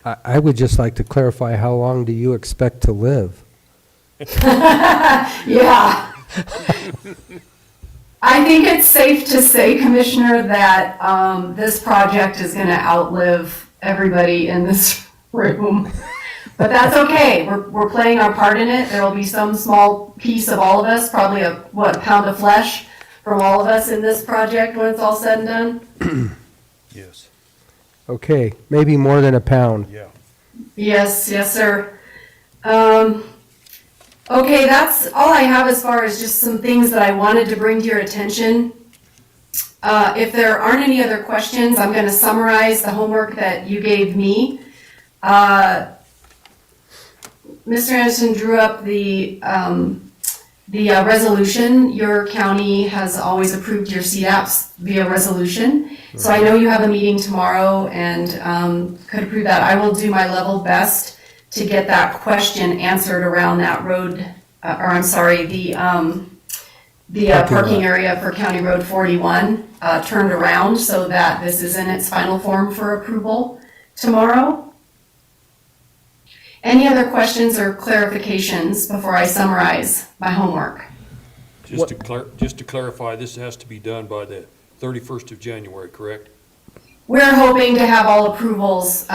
I would just like to clarify, how long do you expect to live? Yeah. I think it's safe to say, Commissioner, that this project is going to outlive everybody in this room. But that's okay. We're playing our part in it. There will be some small piece of all of us, probably a pound of flesh from all of us in this project when it's all said and done. Yes, Okay, maybe more than a pound. yeah. Yes, sir. Okay, that's all I have as far as just some things that I wanted to bring to your attention. If there aren't any other questions, I'm going to summarize the homework that you gave me. Mr. Anderson drew up the resolution. Your county has always approved your CDAPs via resolution. So I know you have a meeting tomorrow and could approve that. I will do my level best to get that question answered around that road, the parking area for County Road 41 turned around so that this is in its final form for approval tomorrow. Any other questions or clarifications before I summarize my homework? Just to clarify, this has to be done by the 31st of January, correct? We're hoping to have all approvals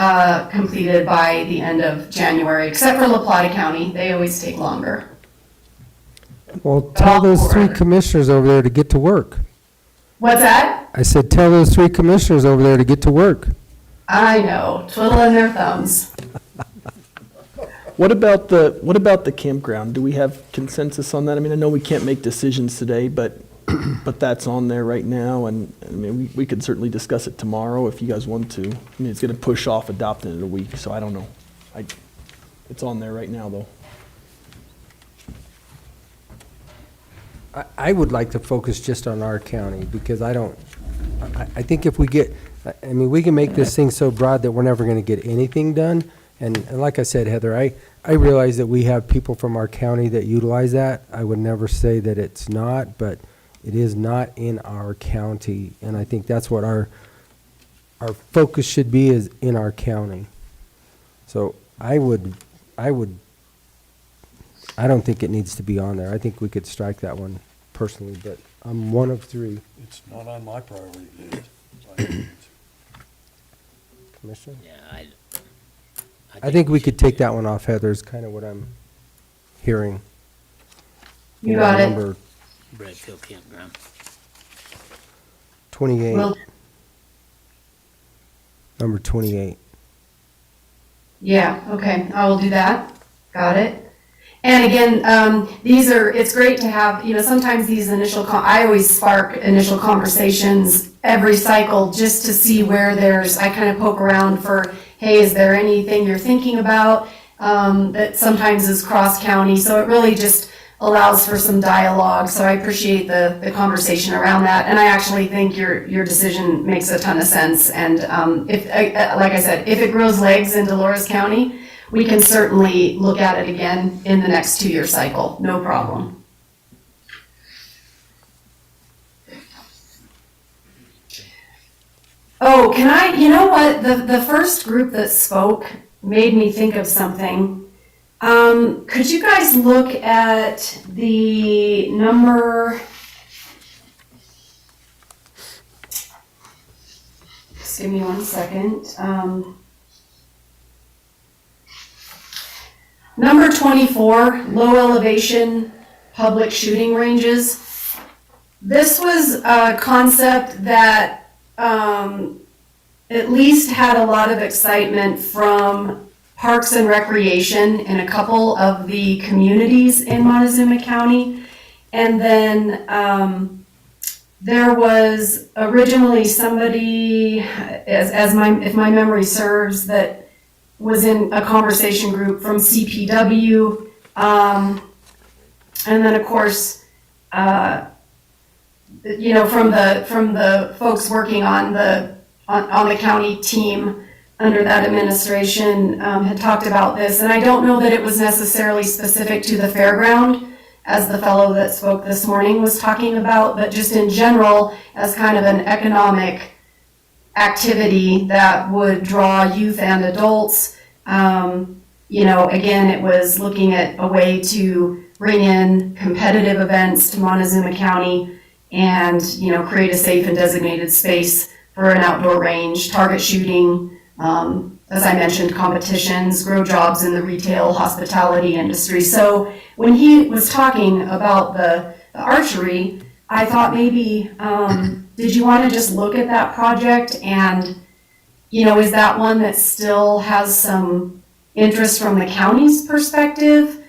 completed by the end of January, except for La Plata County. They always take longer. Well, tell those three commissioners over there to get to work. What's that? I said, tell those three commissioners over there to get to work. I know, twiddling their thumbs. What about the campground? Do we have consensus on that? I mean, I know we can't make decisions today, but that's on there right now, and I mean, we could certainly discuss it tomorrow if you guys want to. I mean, it's gonna push off adopting it a week, so I don't know. It's on there right now, though. I would like to focus just on our county, because I think if we get, I mean, we can make this thing so broad that we're never gonna get anything done. And like I said, Heather, I realize that we have people from our county that utilize that. I would never say that it's not, but it is not in our county. And I think that's what our focus should be, is in our county. So I don't think it needs to be on there. I think we could strike that one personally, but I'm one of three. It's not on my priority list. Commissioner? Yeah, I think we could take that one off, Heather, is kind of what I'm hearing. You got it. Number Bradfield Campground. 28. Well, Number 28. yeah, okay, I will do that. Got it. And again, it's great to have, sometimes these I always spark initial conversations every cycle just to see where I kind of poke around for, hey, is there anything you're thinking about that sometimes is cross-county? So it really just allows for some dialogue. So I appreciate the conversation around that. And I actually think your decision makes a ton of sense. And like I said, if it grows legs in Dolores County, we can certainly look at it again in the next 2-year cycle, no problem. Oh, you know what, the first group that spoke made me think of something. Could you guys look at the number, just give me 1 second. Number 24, low elevation public shooting ranges. This was a concept that at least had a lot of excitement from Parks and Recreation in a couple of the communities in Montezuma County. And then there was originally somebody, if my memory serves, that was in a conversation group from CPW, and then of course, from the folks working on the county team under that administration had talked about this. And I don't know that it was necessarily specific to the fairground, as the fellow that spoke this morning was talking about, but just in general as kind of an economic activity that would draw youth and adults. Again, it was looking at a way to bring in competitive events to Montezuma County and, create a safe and designated space for an outdoor range, target shooting, as I mentioned, competitions, grow jobs in the retail hospitality industry. So when he was talking about the archery, I thought maybe, did you want to just look at that project and, is that one that still has some interest from the county's perspective,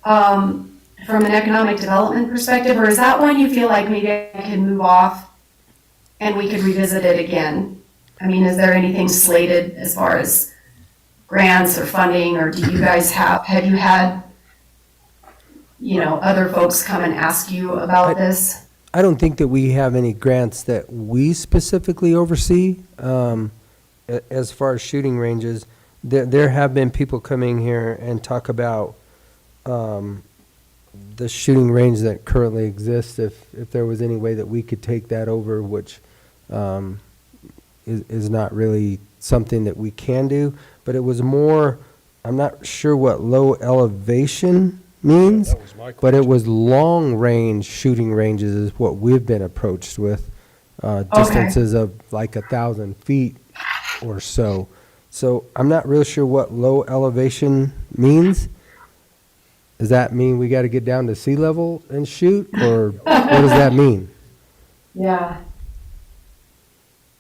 from an economic development perspective, or is that one you feel like maybe I can move off and we could revisit it again? I mean, is there anything slated as far as grants or funding, or do you guys have you had, other folks come and ask you about this? I don't think that we have any grants that we specifically oversee. As far as shooting ranges, there have been people coming here and talk about the shooting range that currently exists, if there was any way that we could take that over, which is not really something that we can do. But it was more I'm not sure what low elevation means, That was my but it question. was long-range shooting ranges is what we've been approached with, distances of like 1,000 feet or so. So I'm not real sure what low elevation means. Does that mean we got to get down to sea level and shoot, or what does that mean? Yeah.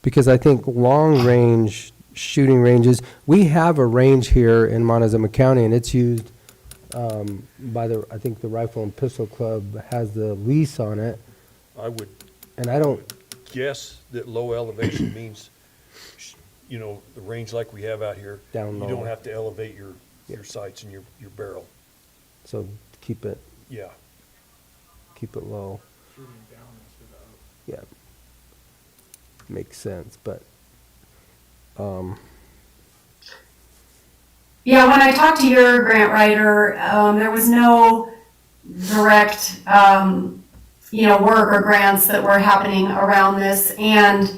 Because I think long-range shooting ranges, we have a range here in Montezuma County, and it's used by I think the Rifle and Pistol Club has the lease on it, I would and I don't, guess that low elevation means, you know, the range like we have out here. Down You low. don't have to elevate your sights and your barrel. so keep it Yeah. low. Yeah. Makes sense, but, Yeah, when I talked to your grant writer, there was no direct, work or grants that were happening around this. And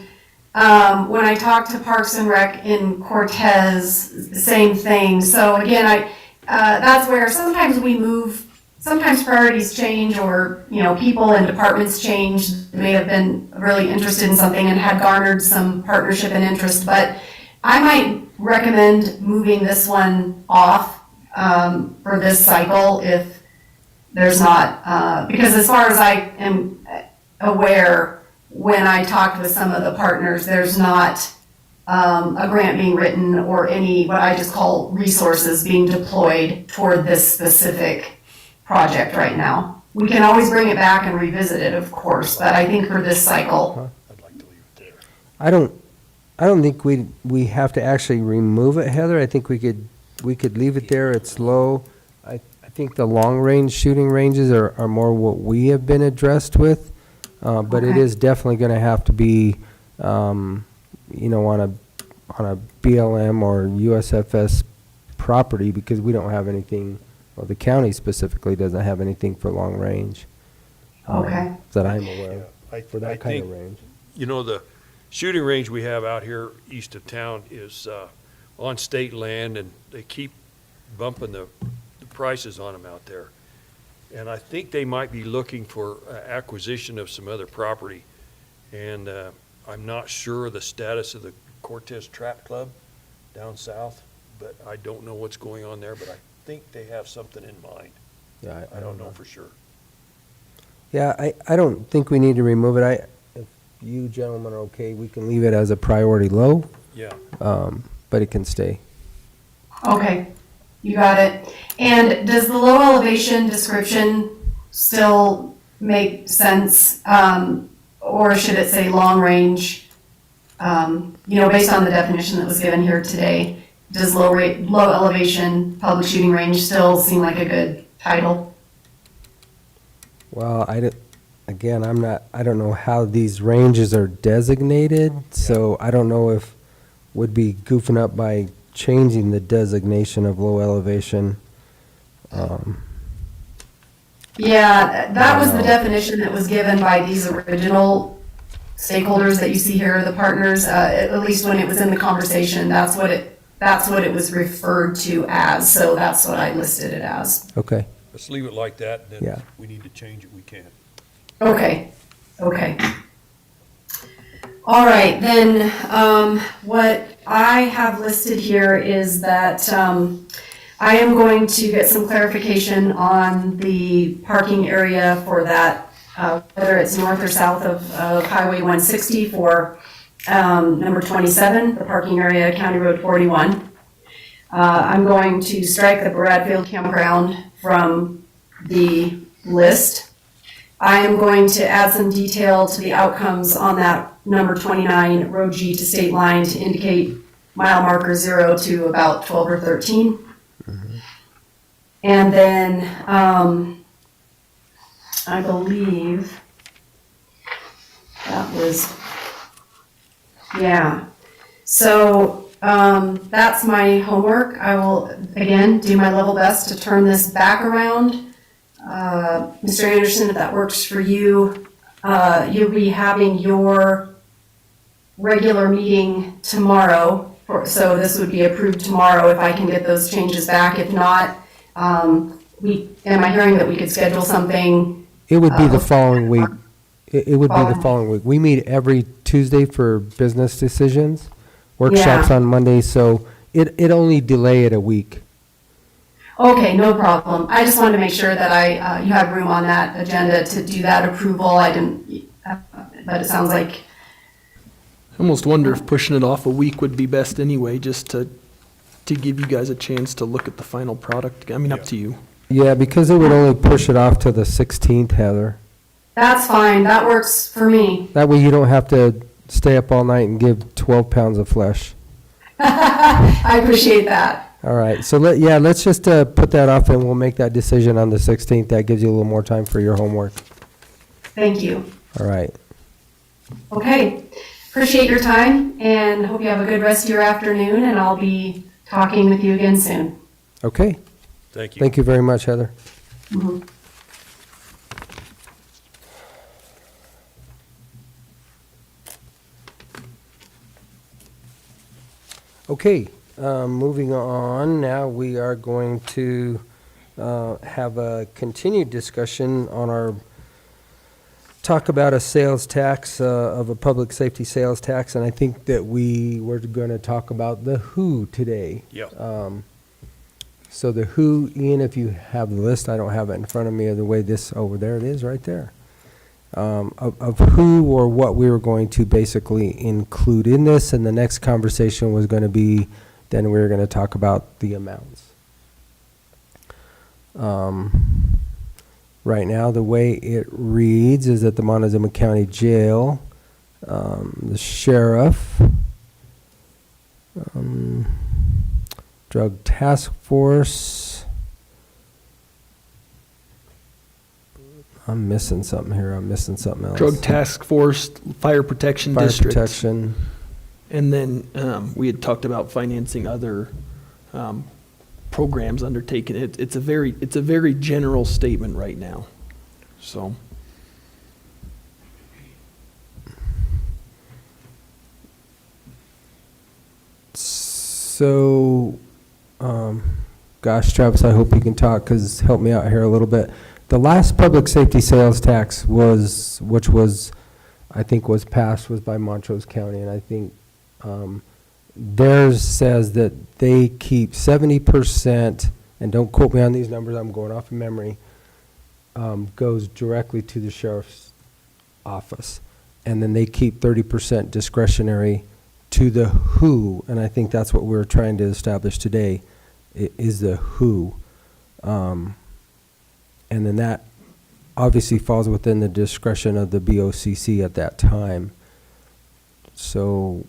when I talked to Parks and Rec in Cortez, same thing. So again, that's where sometimes we move, sometimes priorities change, or, people and departments change, may have been really interested in something and had garnered some partnership and interest. But I might recommend moving this one off for this cycle if there's not, because as far as I am aware, when I talked with some of the partners, there's not a grant being written or any, what I just call resources being deployed toward this specific project right now. We can always bring it back and revisit it, of course, but I think for this cycle, I'd like to leave it there. I don't think we have to actually remove it, Heather. I think we could leave it there. It's low. I think the long-range shooting ranges are more what we have been addressed with, but it Okay. is definitely going to have to be, on a BLM or USFS property, because we don't have anything, well, the county specifically doesn't have anything for long range. Okay. That I'm aware of, I for that kind of think, range. you know, the shooting range we have out here east of town is on state land, and they keep bumping the prices on them out there. And I think they might be looking for acquisition of some other property. And I'm not sure of the status of the Cortez Trap Club down south, but I don't know what's going on there, but I think they have something in mind. Yeah, I don't know for sure. Yeah, I don't think we need to remove it. If you gentlemen are okay, we can leave it as a priority low, Yeah. but it can stay. okay, you got it. And does the low elevation description still make sense? Or should it say long range? Based on the definition that was given here today, does low elevation public shooting range still seem like a good title? Well, I don't know how these ranges are designated, so I don't know if would be goofing up by changing the designation of low elevation. Yeah, that was the No. definition that was given by these original stakeholders that you see here, the partners, at least when it was in the conversation, that's what it was referred to as, so that's what I listed it as. Okay, Let's leave it like that, and then Yeah. if we need to change it, we can. Okay. All right, then, what I have listed here is that, I am going to get some clarification on the parking area for that, whether it's north or south of Highway 160 for, number 27, the parking area, County Road 41. I'm going to strike the Bradfield Campground from the list. I am going to add some detail to the outcomes on that number 29, Road G to state line, to indicate mile marker 0 to about 12 or 13. And then, I believe that was, yeah. So, that's my homework. I will, again, do my level best to turn this back around. Mr. Anderson, if that works for you, you'll be having your regular meeting tomorrow. So this would be approved tomorrow if I can get those changes back. If not, am I hearing that we could schedule something? It would be the following week. It would be the following week. We meet every Tuesday for business decisions, workshops Yeah. on Monday, so it only delay it a week. Okay, no problem. I just wanted to make sure that you have room on that agenda to do that approval. I didn't, but it sounds like, I almost wonder if pushing it off a week would be best anyway, just to give you guys a chance to look at the final product. I mean, up to you. Yeah, because it would only push it off to the 16th, Heather. that's fine. That works for me. That way you don't have to stay up all night and give 12 pounds of flesh. I appreciate that. All right, so let's just put that off and we'll make that decision on the 16th. That gives you a little more time for your homework. Thank you. All right. Okay, appreciate your time and hope you have a good rest of your afternoon, and I'll be talking with you again soon. Okay. Thank you. Thank you very much, Heather. Mhm. Okay, moving on, now we are going to have a continued discussion on our, talk about a sales tax, of a public safety sales tax, and I think that we were going to talk about the WHO today. Yeah. So the WHO, Ian, if you have the list, I don't have it in front of me, the way this, oh, there it is, right there. Of who or what we were going to basically include in this, and the next conversation was going to be, then we were going to talk about the amounts. Right now, the way it reads is that the Montezuma County Jail, the sheriff, drug task force, I'm missing something here. I'm missing something else. Drug Task Force, Fire Protection Fire District. protection. And then we had talked about financing other programs undertaken. It's a very general statement right now. So. So, gosh, Travis, I hope you can talk, because help me out here a little bit. The last public safety sales tax which was, I think was passed, was by Montrose County, and I think theirs says that they keep 70%, and don't quote me on these numbers, I'm going off of memory, goes directly to the sheriff's office. And then they keep 30% discretionary to the WHO, and I think that's what we're trying to establish today, is the WHO. And then that obviously falls within the discretion of the BOCC at that time. So,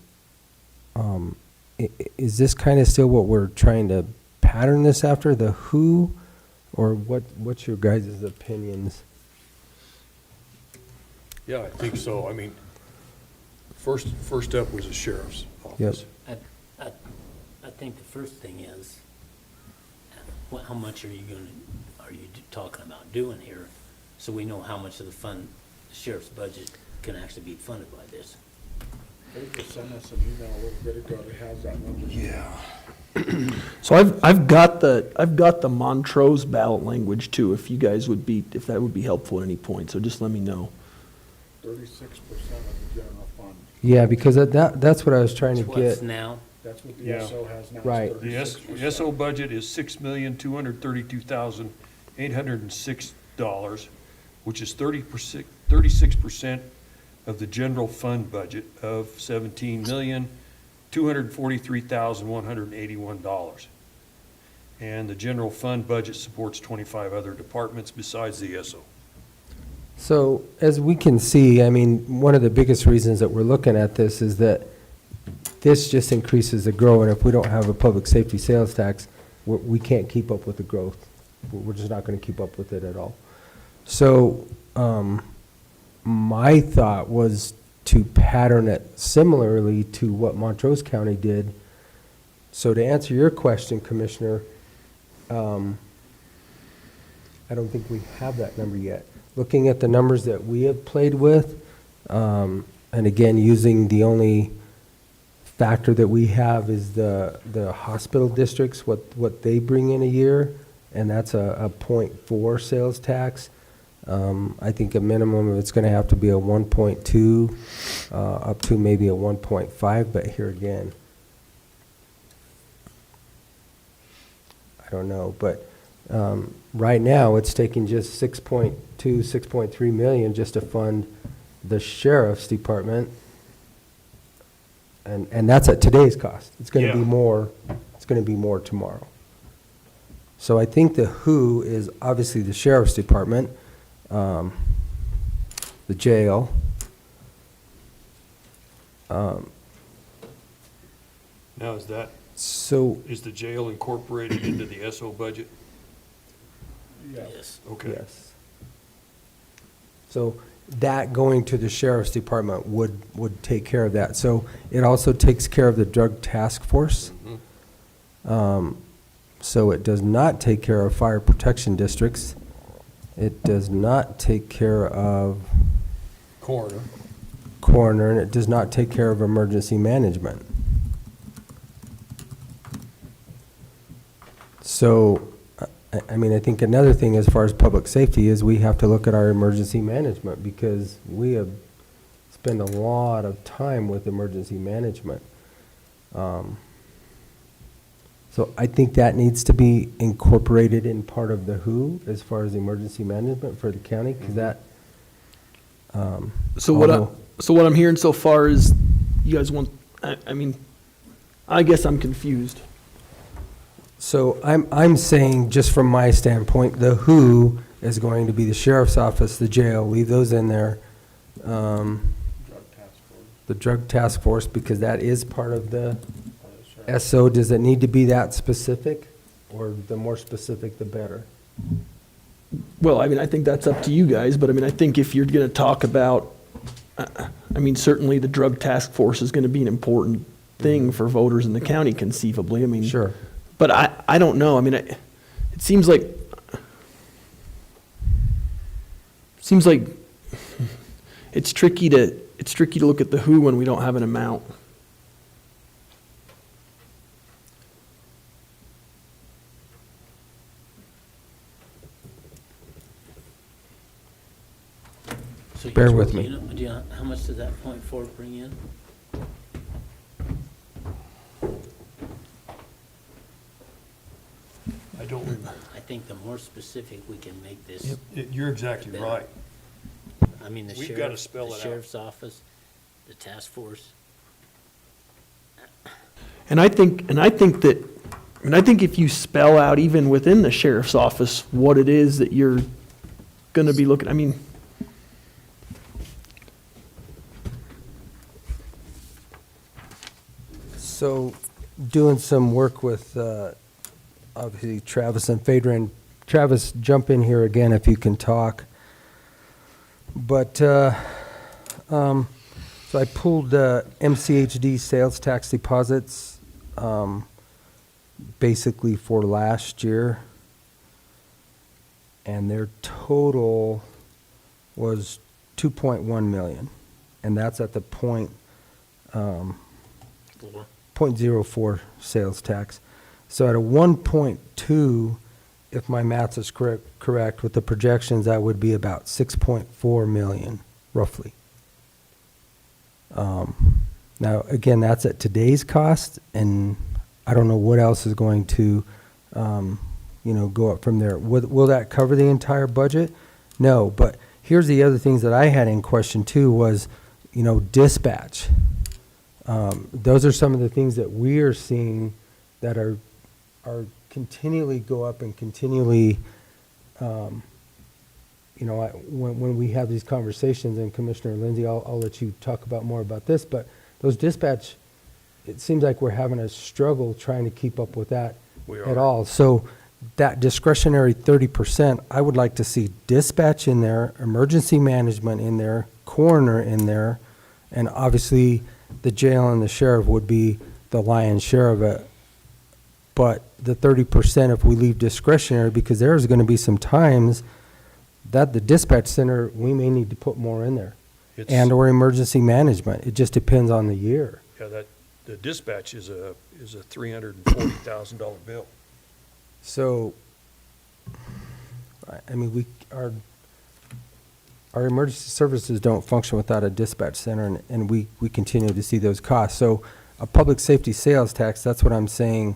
is this kind of still what we're trying to pattern this after, the WHO, or what's your guys' opinions? Yeah, I think so. I mean, first up was the sheriff's office. I think the first thing is, how much are you talking about doing here? So we know how much of the sheriff's budget can actually be funded by this. They just sent us an email a little bit ago that has that number. Yeah. So I've got the Montrose ballot language too, if you guys would be, if that would be helpful at any point, so just let me know. 36% of the general fund. Yeah, because that's what I was trying to That's what's get. now. That's what the Yeah. SO has now. Right. The SO budget is $6,232,806, which is 36% of the general fund budget of $17,243,181. And the general fund budget supports 25 other departments besides the SO. So, as we can see, I mean, one of the biggest reasons that we're looking at this is that this just increases the growth, and if we don't have a public safety sales tax, we can't keep up with the growth. We're just not going to keep up with it at all. So, my thought was to pattern it similarly to what Montrose County did. So to answer your question, Commissioner, I don't think we have that number yet. Looking at the numbers that we have played with, and again, using the only factor that we have is the hospital districts, what they bring in a year, and that's a 0.4 sales tax. I think a minimum of it's gonna have to be a 1.2, up to maybe a 1.5, but here again, I don't know, but, right now, it's taking just 6.2, 6.3 million just to fund the sheriff's department. And that's at today's cost. It's gonna be Yeah. more, it's gonna be more tomorrow. So I think the who is obviously the sheriff's department, the jail. Now, So, is the jail incorporated into the SO budget? Yes. Okay. yes. So that going to the sheriff's department would take care of that. So it also takes care of the drug task force. So it does not take care of fire protection districts. It does not take care of coroner, and it does not take care of emergency management. So, I mean, I think another thing as far as public safety is we have to look at our emergency management because we have spent a lot of time with emergency management. So I think that needs to be incorporated in part of the who as far as emergency management for the county, because that. So what I'm hearing so far is you guys want, I mean, I guess I'm confused. So I'm saying, just from my standpoint, the who is going to be the sheriff's office, the jail, leave those in there. The drug task force, because that is part of the SO. Does it need to be that specific, or the more specific, the better? Well, I mean, I think that's up to you guys, but I mean, I think if you're gonna talk about, I mean, certainly the drug task force is gonna be an important thing for voters in the county conceivably, I mean. Sure. But I don't know, I mean, it seems like it's tricky to look at the who when we don't have an amount. So you Bear told- with me. Do you know, how much does that 0.4 bring in? I don't remember. I think the more specific we can make this, You're exactly Better. right. I mean, the We've gotta sheriff, spell the it out. sheriff's office, the task force. And I think if you spell out even within the sheriff's office what it is that you're gonna be looking, I mean, So, doing some work with, obviously Travis and Phaedra. Travis, jump in here again if you can talk. But, so I pulled MCHD sales tax deposits, basically for last year. And their total was 2.1 million. And that's at the point, 0.04 sales tax. So at a 1.2, if my math is correct, with the projections, that would be about 6.4 million, roughly. Now, again, that's at today's cost, and I don't know what else is going to, go up from there. Will that cover the entire budget? No, but here's the other things that I had in question too was, dispatch. Those are some of the things that we are seeing that are continually go up and continually, when we have these conversations, and Commissioner Lindsay, I'll let you talk about more about this, but those dispatch, it seems like we're having a struggle trying to keep up with that We at are. all. So that discretionary 30%, I would like to see dispatch in there, emergency management in there, coroner in there, and obviously the jail and the sheriff would be the lion's share of it. But the 30%, if we leave discretionary, because there's going to be some times that the dispatch center, we may need to put more in there. It's- And or emergency management. It just depends on the year. Yeah, the dispatch is a $340,000 bill. So, I mean, our emergency services don't function without a dispatch center, and we continue to see those costs. So a public safety sales tax, that's what I'm saying.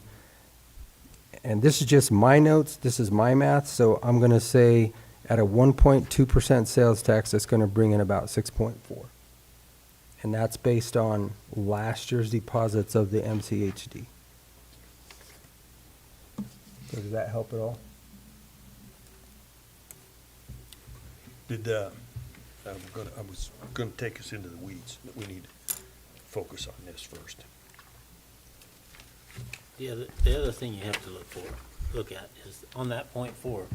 And this is just my notes, this is my math, so I'm gonna say at a 1.2% sales tax, that's gonna bring in about 6.4. And that's based on last year's deposits of the MCHD. So does that help at all? I was gonna take us into the weeds, but we need to focus on this first. The other thing you have to look at is on that .4,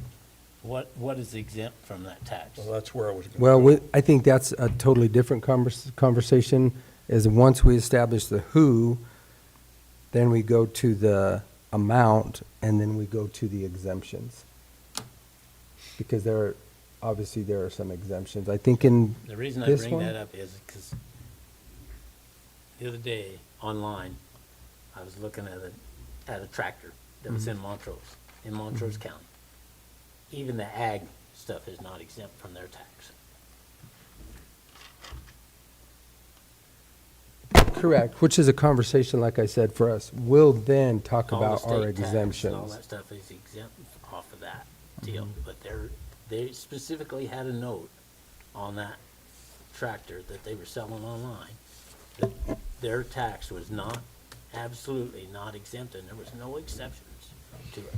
what is exempt from that tax? Well, that's where I was going. Well, I think that's a totally different conversation, is once we establish the who, then we go to the amount, and then we go to the exemptions. Because obviously there are some exemptions. I think in The reason I this bring one? that up is because the other day online, I was looking at a tractor that was in Montrose County. Even the ag stuff is not exempt from their tax. Correct, which is a conversation, like I said, for us. We'll then talk All the about our state tax and all exemptions. that stuff is exempt off of that deal, but they specifically had a note on that tractor that they were selling online, that their tax was not, absolutely not exempt, and there was no exceptions to it.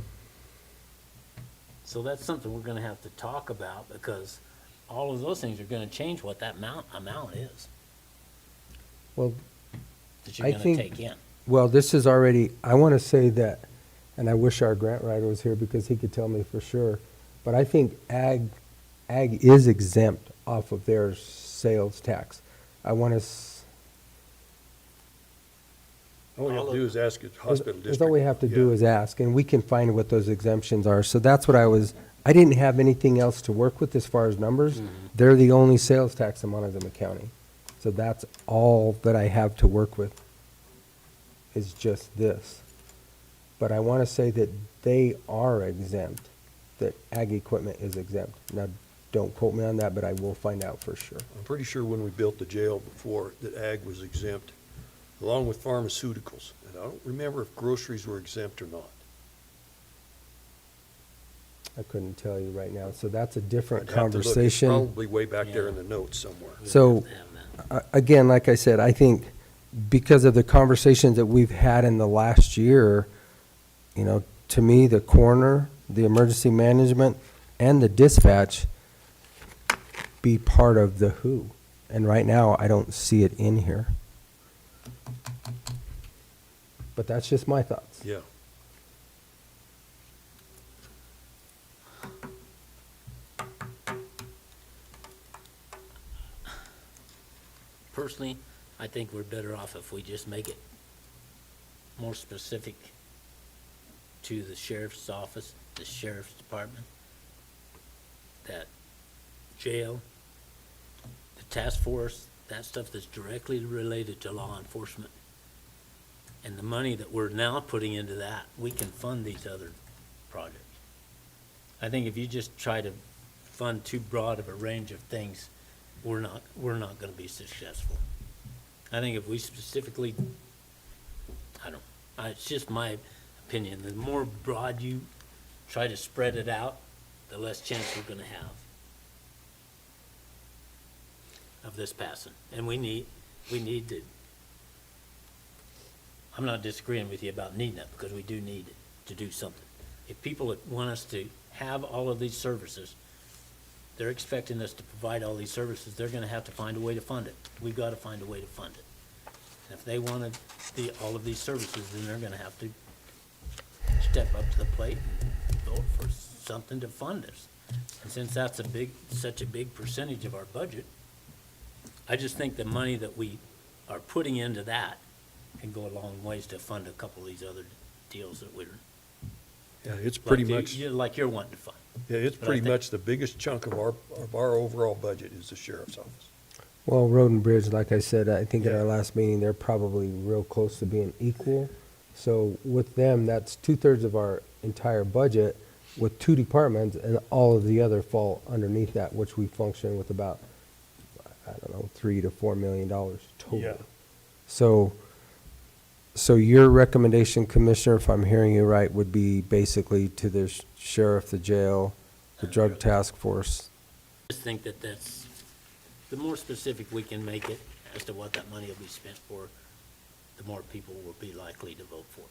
So that's something we're gonna have to talk about, because all of those things are gonna change what that amount is Well, that you're I gonna think- take in. Well, this is already, I want to say that, and I wish our grant writer was here because he could tell me for sure, but I think ag is exempt off of their sales tax. I want to, All you have to do is ask your hospital district. that's all we have to do Yeah. is ask, and we can find what those exemptions are. So that's what I didn't have anything else to work with as far as numbers. They're the only sales tax in Montezuma County. So that's all that I have to work with, is just this. But I want to say that they are exempt, that ag equipment is exempt. Now, don't quote me on that, but I will find out for sure. I'm pretty sure when we built the jail before, that ag was exempt, along with pharmaceuticals. And I don't remember if groceries were exempt or not. I couldn't tell you right now. So that's a different I'd have to look. It's conversation. probably way back there in the notes somewhere. So, again, like I said, I think because of the conversations that we've had in the last year, to me, the coroner, the emergency management, and the dispatch be part of the who. And right now, I don't see it in here. But that's just my thoughts. Yeah. Personally, I think we're better off if we just make it more specific to the sheriff's office, the sheriff's department, that jail, the task force, that stuff that's directly related to law enforcement. And the money that we're now putting into that, we can fund these other projects. I think if you just try to fund too broad of a range of things, we're not gonna be successful. I think if we specifically, it's just my opinion, the more broad you try to spread it out, the less chance we're gonna have of this passing. And we need to, I'm not disagreeing with you about needing it, because we do need it to do something. If people want us to have all of these services, they're expecting us to provide all these services, they're gonna have to find a way to fund it. We've gotta find a way to fund it. And if they wanted all of these services, then they're gonna have to step up to the plate and vote for something to fund us. And since that's such a big percentage of our budget, I just think the money that we are putting into that can go a long ways to fund a couple of these other deals that we're. Yeah, it's pretty much, Like you're wanting to fund. yeah, it's But I pretty think- much the biggest chunk of our overall budget is the sheriff's office. Well, road and bridge, like I said, I think at Yeah. our last meeting, they're probably real close to being equal. So with them, that's 2/3 of our entire budget with two departments, and all of the other fall underneath that, which we function with about, I don't know, $3 to $4 million total. Yeah. So your recommendation, Commissioner, if I'm hearing you right, would be basically to the sheriff, the jail, the drug task force. I just think that that's, the more specific we can make it as to what that money will be spent for, the more people will be likely to vote for it.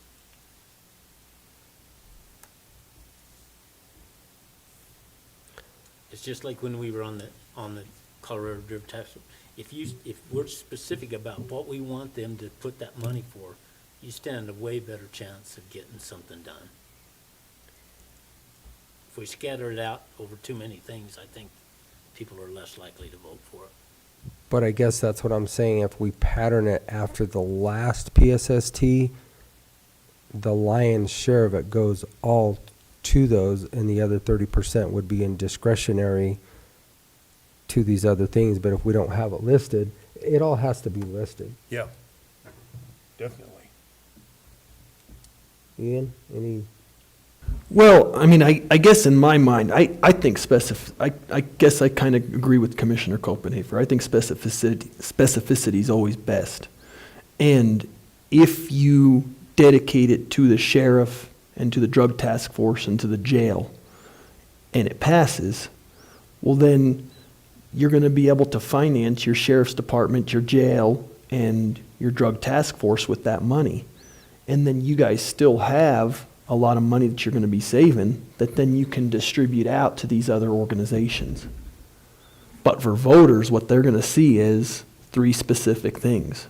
It's just like when we were on the Colorado River tax. If we're specific about what we want them to put that money for, you stand a way better chance of getting something done. If we scatter it out over too many things, I think people are less likely to vote for it. But I guess that's what I'm saying, if we pattern it after the last PSST, the lion's share of it goes all to those, and the other 30% would be in discretionary to these other things. But if we don't have it listed, it all has to be listed. Yeah, definitely. Ian, any? Well, I mean, I guess in my mind, I think I guess I kind of agree with Commissioner Copenhaver. I think specificity is always best. And if you dedicate it to the sheriff and to the drug task force and to the jail, and it passes, well then you're going to be able to finance your sheriff's department, your jail, and your drug task force with that money. And then you guys still have a lot of money that you're going to be saving that then you can distribute out to these other organizations. But for voters, what they're going to see is 3 specific things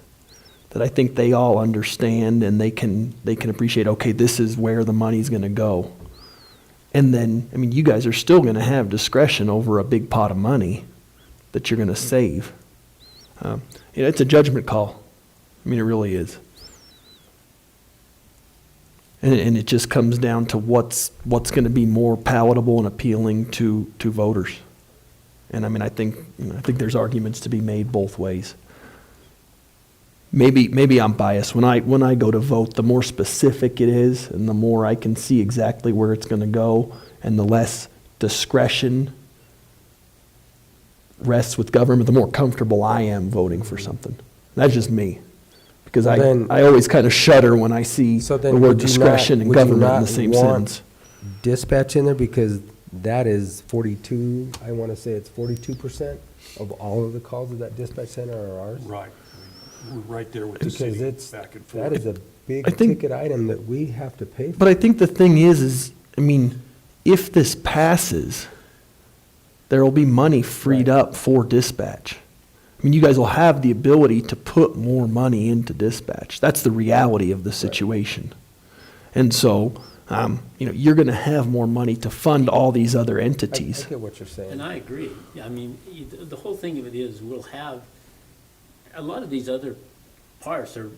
that I think they all understand, and they can appreciate, okay, this is where the money's going to go. And then, I mean, you guys are still going to have discretion over a big pot of money that you're going to save. It's a judgment call. I mean, it really is. And it just comes down to what's going to be more palatable and appealing to voters. And I mean, I think there's arguments to be made both ways. Maybe I'm biased. When I go to vote, the more specific it is, and the more I can see exactly where it's going to go, and the less discretion rests with government, the more comfortable I am voting for something. That's just me. Because I always kind of shudder when I see the word discretion and government in the same sentence. Dispatch in there, because that is 42, I want to say it's 42% of all of the calls of that dispatch center are ours. Right. We're right there with the Because city, back and forth. that is a big I think- ticket item that we have to pay for. But I think the thing is, I mean, if this passes, there will be money freed Right. up for dispatch. I mean, you guys will have the ability to put more money into dispatch. That's the reality of the situation. And so, you're going to have more money to fund all these other I entities. get what you're saying. And I agree. I mean, the whole thing of it is, we'll have, a lot of these other parts are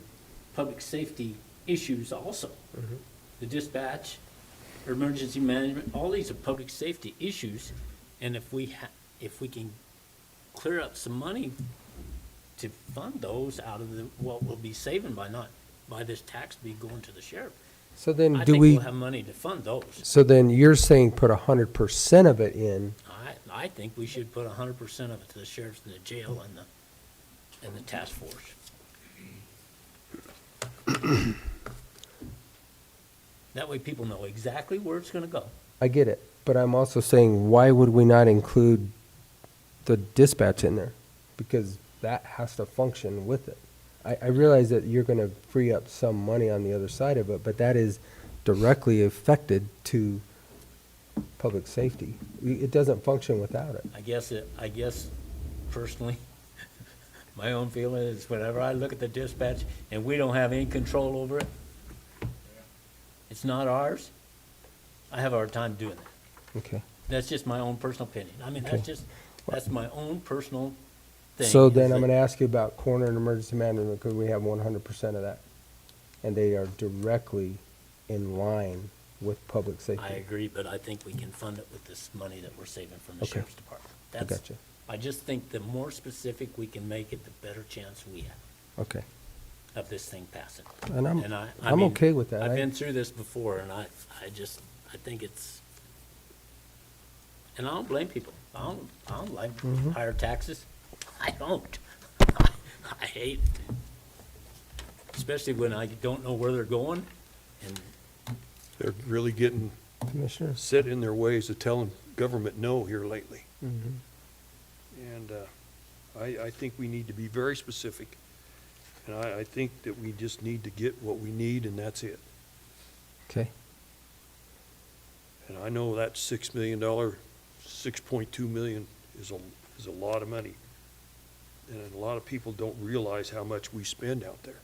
public safety issues also. Mm-hmm. The dispatch, emergency management, all these are public safety issues. And if we can clear up some money to fund those out of what we'll be saving by this tax be going to the sheriff, So then I do think we, we'll have money to fund those. so then you're saying put 100% of it in, I think we should put 100% of it to the sheriffs and the jail and the task force. That way people know exactly where it's gonna go. I get it, but I'm also saying, why would we not include the dispatch in there? Because that has to function with it. I realize that you're gonna free up some money on the other side of it, but that is directly affected to public safety. It doesn't function without it. I guess personally, my own feeling is whenever I look at the dispatch and we don't have any control over it, it's not ours, I have a hard time doing that. Okay. That's just my own personal opinion. I mean, Okay. that's my own personal thing. So is then that- I'm gonna ask you about corner and emergency management, because we have 100% of that. And they are directly in line with public safety. I agree, but I think we can fund it with this money that we're saving from the Okay. sheriff's department. I That's gotcha. I just think the more specific we can make it, the better chance we have Okay. of this thing passing. And I'm I mean, okay with that. I've been through this before, and I think it's, and I don't blame people. I don't like Mm-hmm. higher taxes. I don't. I hate, especially when I don't know where they're going, and They're really getting Commissioner? set in their ways of telling government no here lately. Mhm. And I think we need to be very specific. And I think that we just need to get what we need, and that's it. Okay. And I know that $6 million, 6.2 million is a lot of money. And a lot of people don't realize how much we spend out there.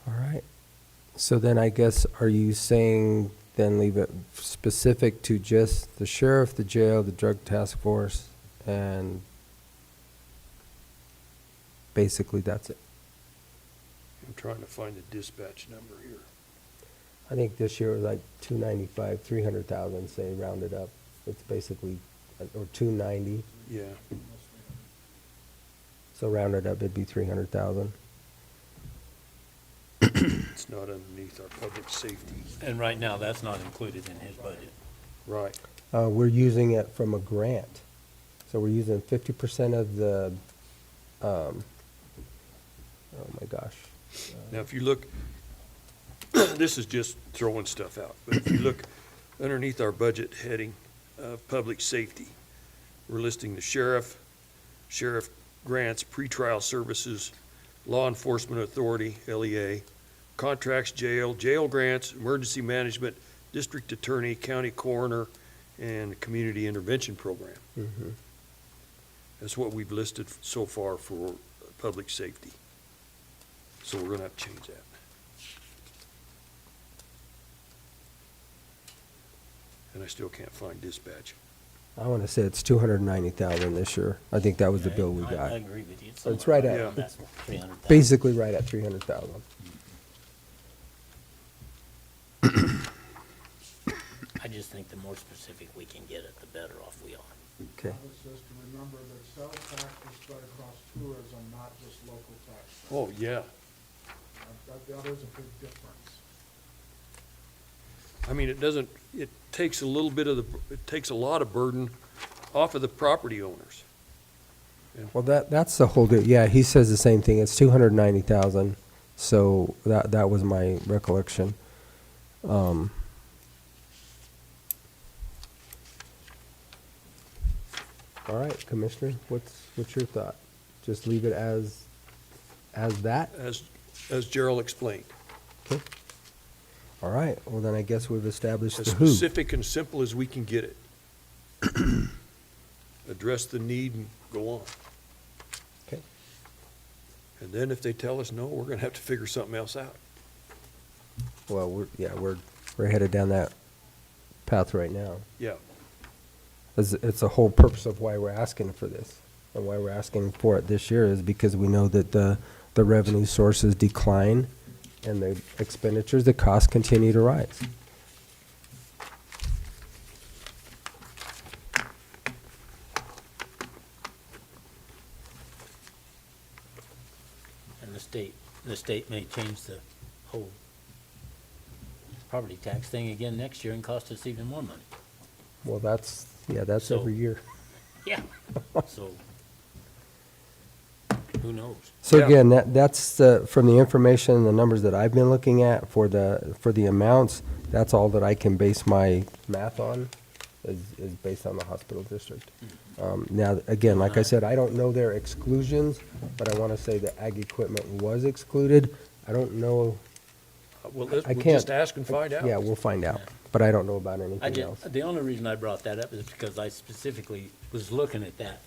All right. So then I guess, are you saying then leave it specific to just the sheriff, the jail, the drug task force, and basically that's it? I'm trying to find the dispatch number here. I think this year was like 295, 300,000, say rounded up. It's basically, or 290, Yeah, so rounded up it'd be 300,000. it's not underneath our public safety. and right now, that's not included in his budget. Right. We're using it from a grant. So we're using 50% of the, oh my gosh. Now, if you look, this is just throwing stuff out, but if you look underneath our budget heading of public safety, we're listing the sheriff grants, pretrial services, law enforcement authority, LEA, contracts, jail grants, emergency management, district attorney, county coroner, and community intervention program. Mhm. That's what we've listed so far for public safety. So we're gonna have to change that. And I still can't find dispatch. I want to say it's 290,000 this year. I think that was the bill we I got. agree with you. So it's right somewhere at, around Yeah. that 300,000. basically right at 300,000. I just think the more specific we can get it, the better off we are. Okay. It's just to remember that sales tax is spread across tourism, not just local tax. Oh, yeah. That is a big difference. I mean, it takes a little bit of it takes a lot of burden off of the property owners. Well, that's the whole deal. Yeah, he says the same thing. It's 290,000. So that was my recollection. All right, Commissioner, what's your thought? Just leave it as that? As Gerald explained. Okay. All right, well then I guess we've established As the who. specific and simple as we can get it. Address the need and go on. Okay. And then if they tell us no, we're gonna have to figure something else out. Well, we're headed down that path right now. Yeah, It's the whole purpose of why we're asking for this, and why we're asking for it this year is because we know that the revenue sources decline and the expenditures, the costs continue to rise. And the state may change the whole property tax thing again next year and cost us even more money. Well, that's So- every year. Yeah, so, who knows? So Yeah. again, that's from the information and the numbers that I've been looking at for the amounts, that's all that I can base my math on, is based on the hospital district. Now, again, like I said, I don't know their exclusions, but I want to say that ag equipment was excluded. I don't know. well, I we'll can't. just ask and find out. Yeah, we'll find out, but I don't know about anything else. The only reason I brought that up is because I specifically was looking at that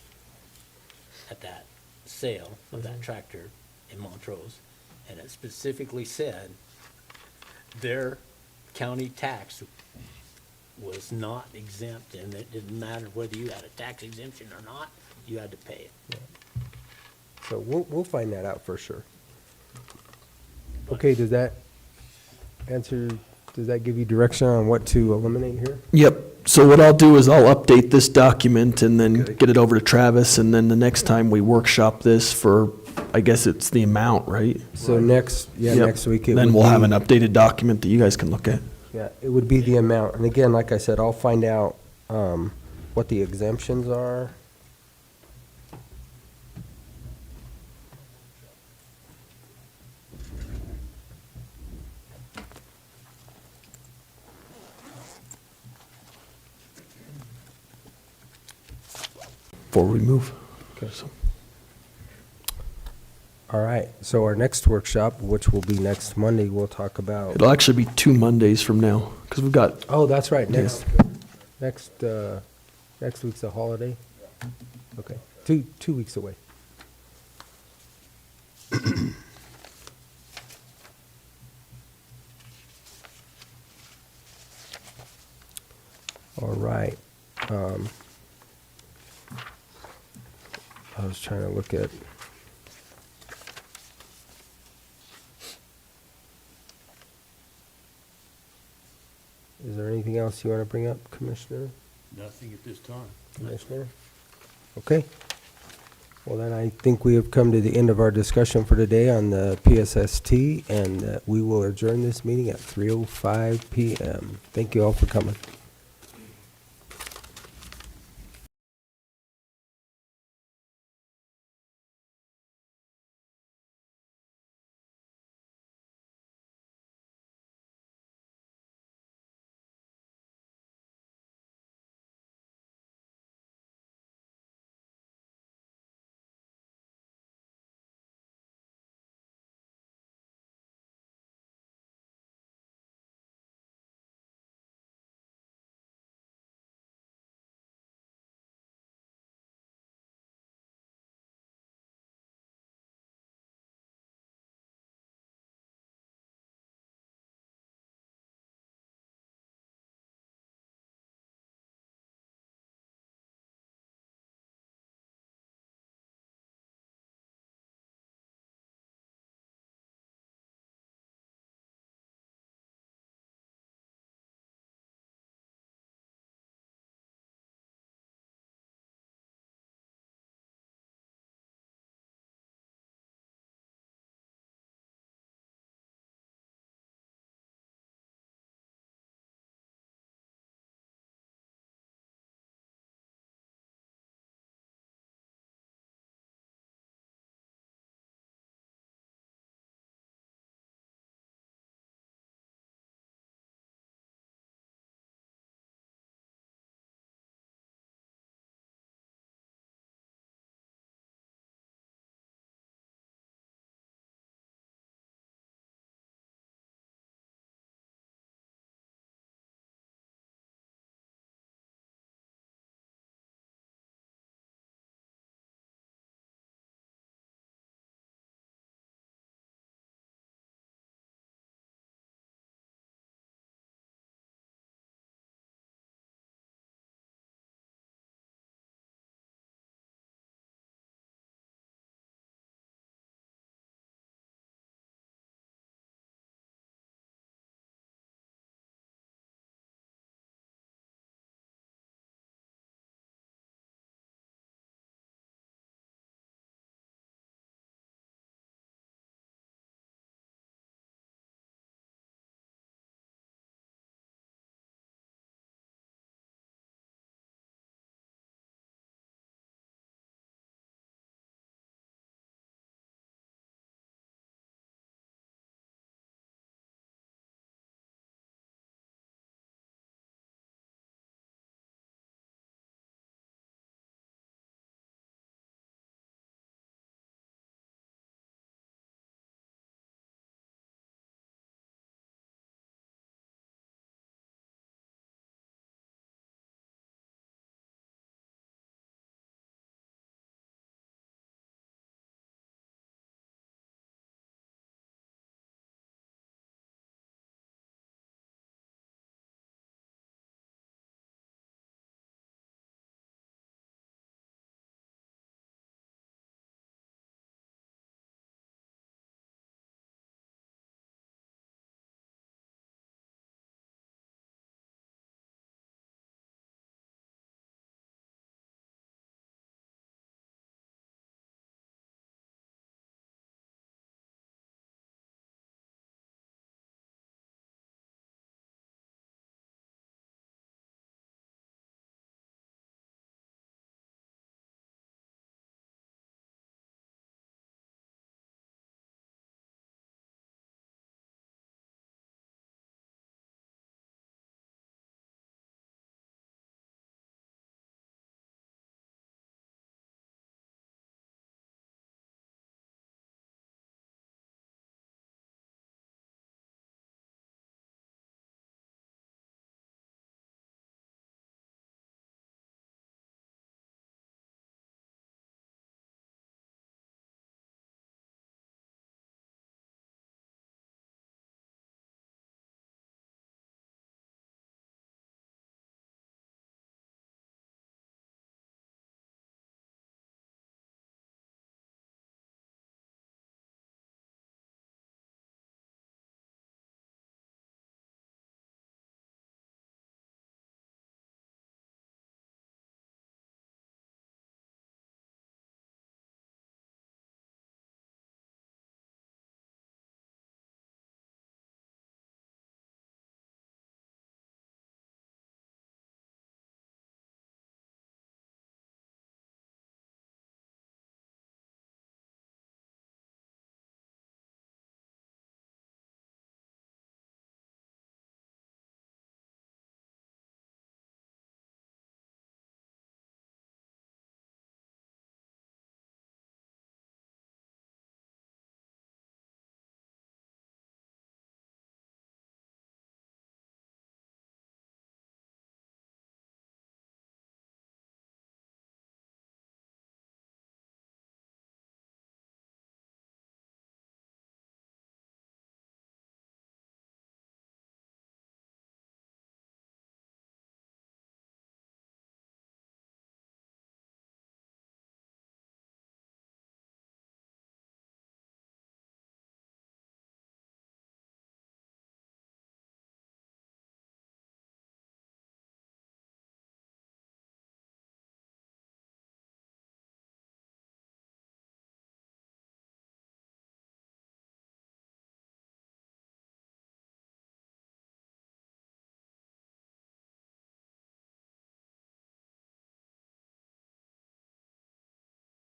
sale of that tractor in Montrose, and it specifically said their county tax was not exempt, and it didn't matter whether you had a tax exemption or not, you had to pay it. So we'll find that out for sure. Okay, does that give you direction on what to eliminate here? Yep. So what I'll do is I'll update this document and then get it over to Travis, and then the next time we workshop this for, I guess it's the amount, right? So next Yep. week it Then would we'll have be- an updated document that you guys can look at. Yeah, it would be the amount. And again, like I said, I'll find out what the exemptions are. Before we move. Okay. So- All right, so our next workshop, which will be next Monday, we'll talk about. It'll actually be 2 Mondays from now, because we've got, Oh, that's right, next week's a holiday? Okay, two weeks away. All right. I was trying to look at. Is there anything else you want to bring up, Commissioner? Nothing at this time. Commissioner? Okay. Well, then I think we have come to the end of our discussion for today on the PSST, and we will adjourn this meeting at 3:05 PM. Thank you all for coming.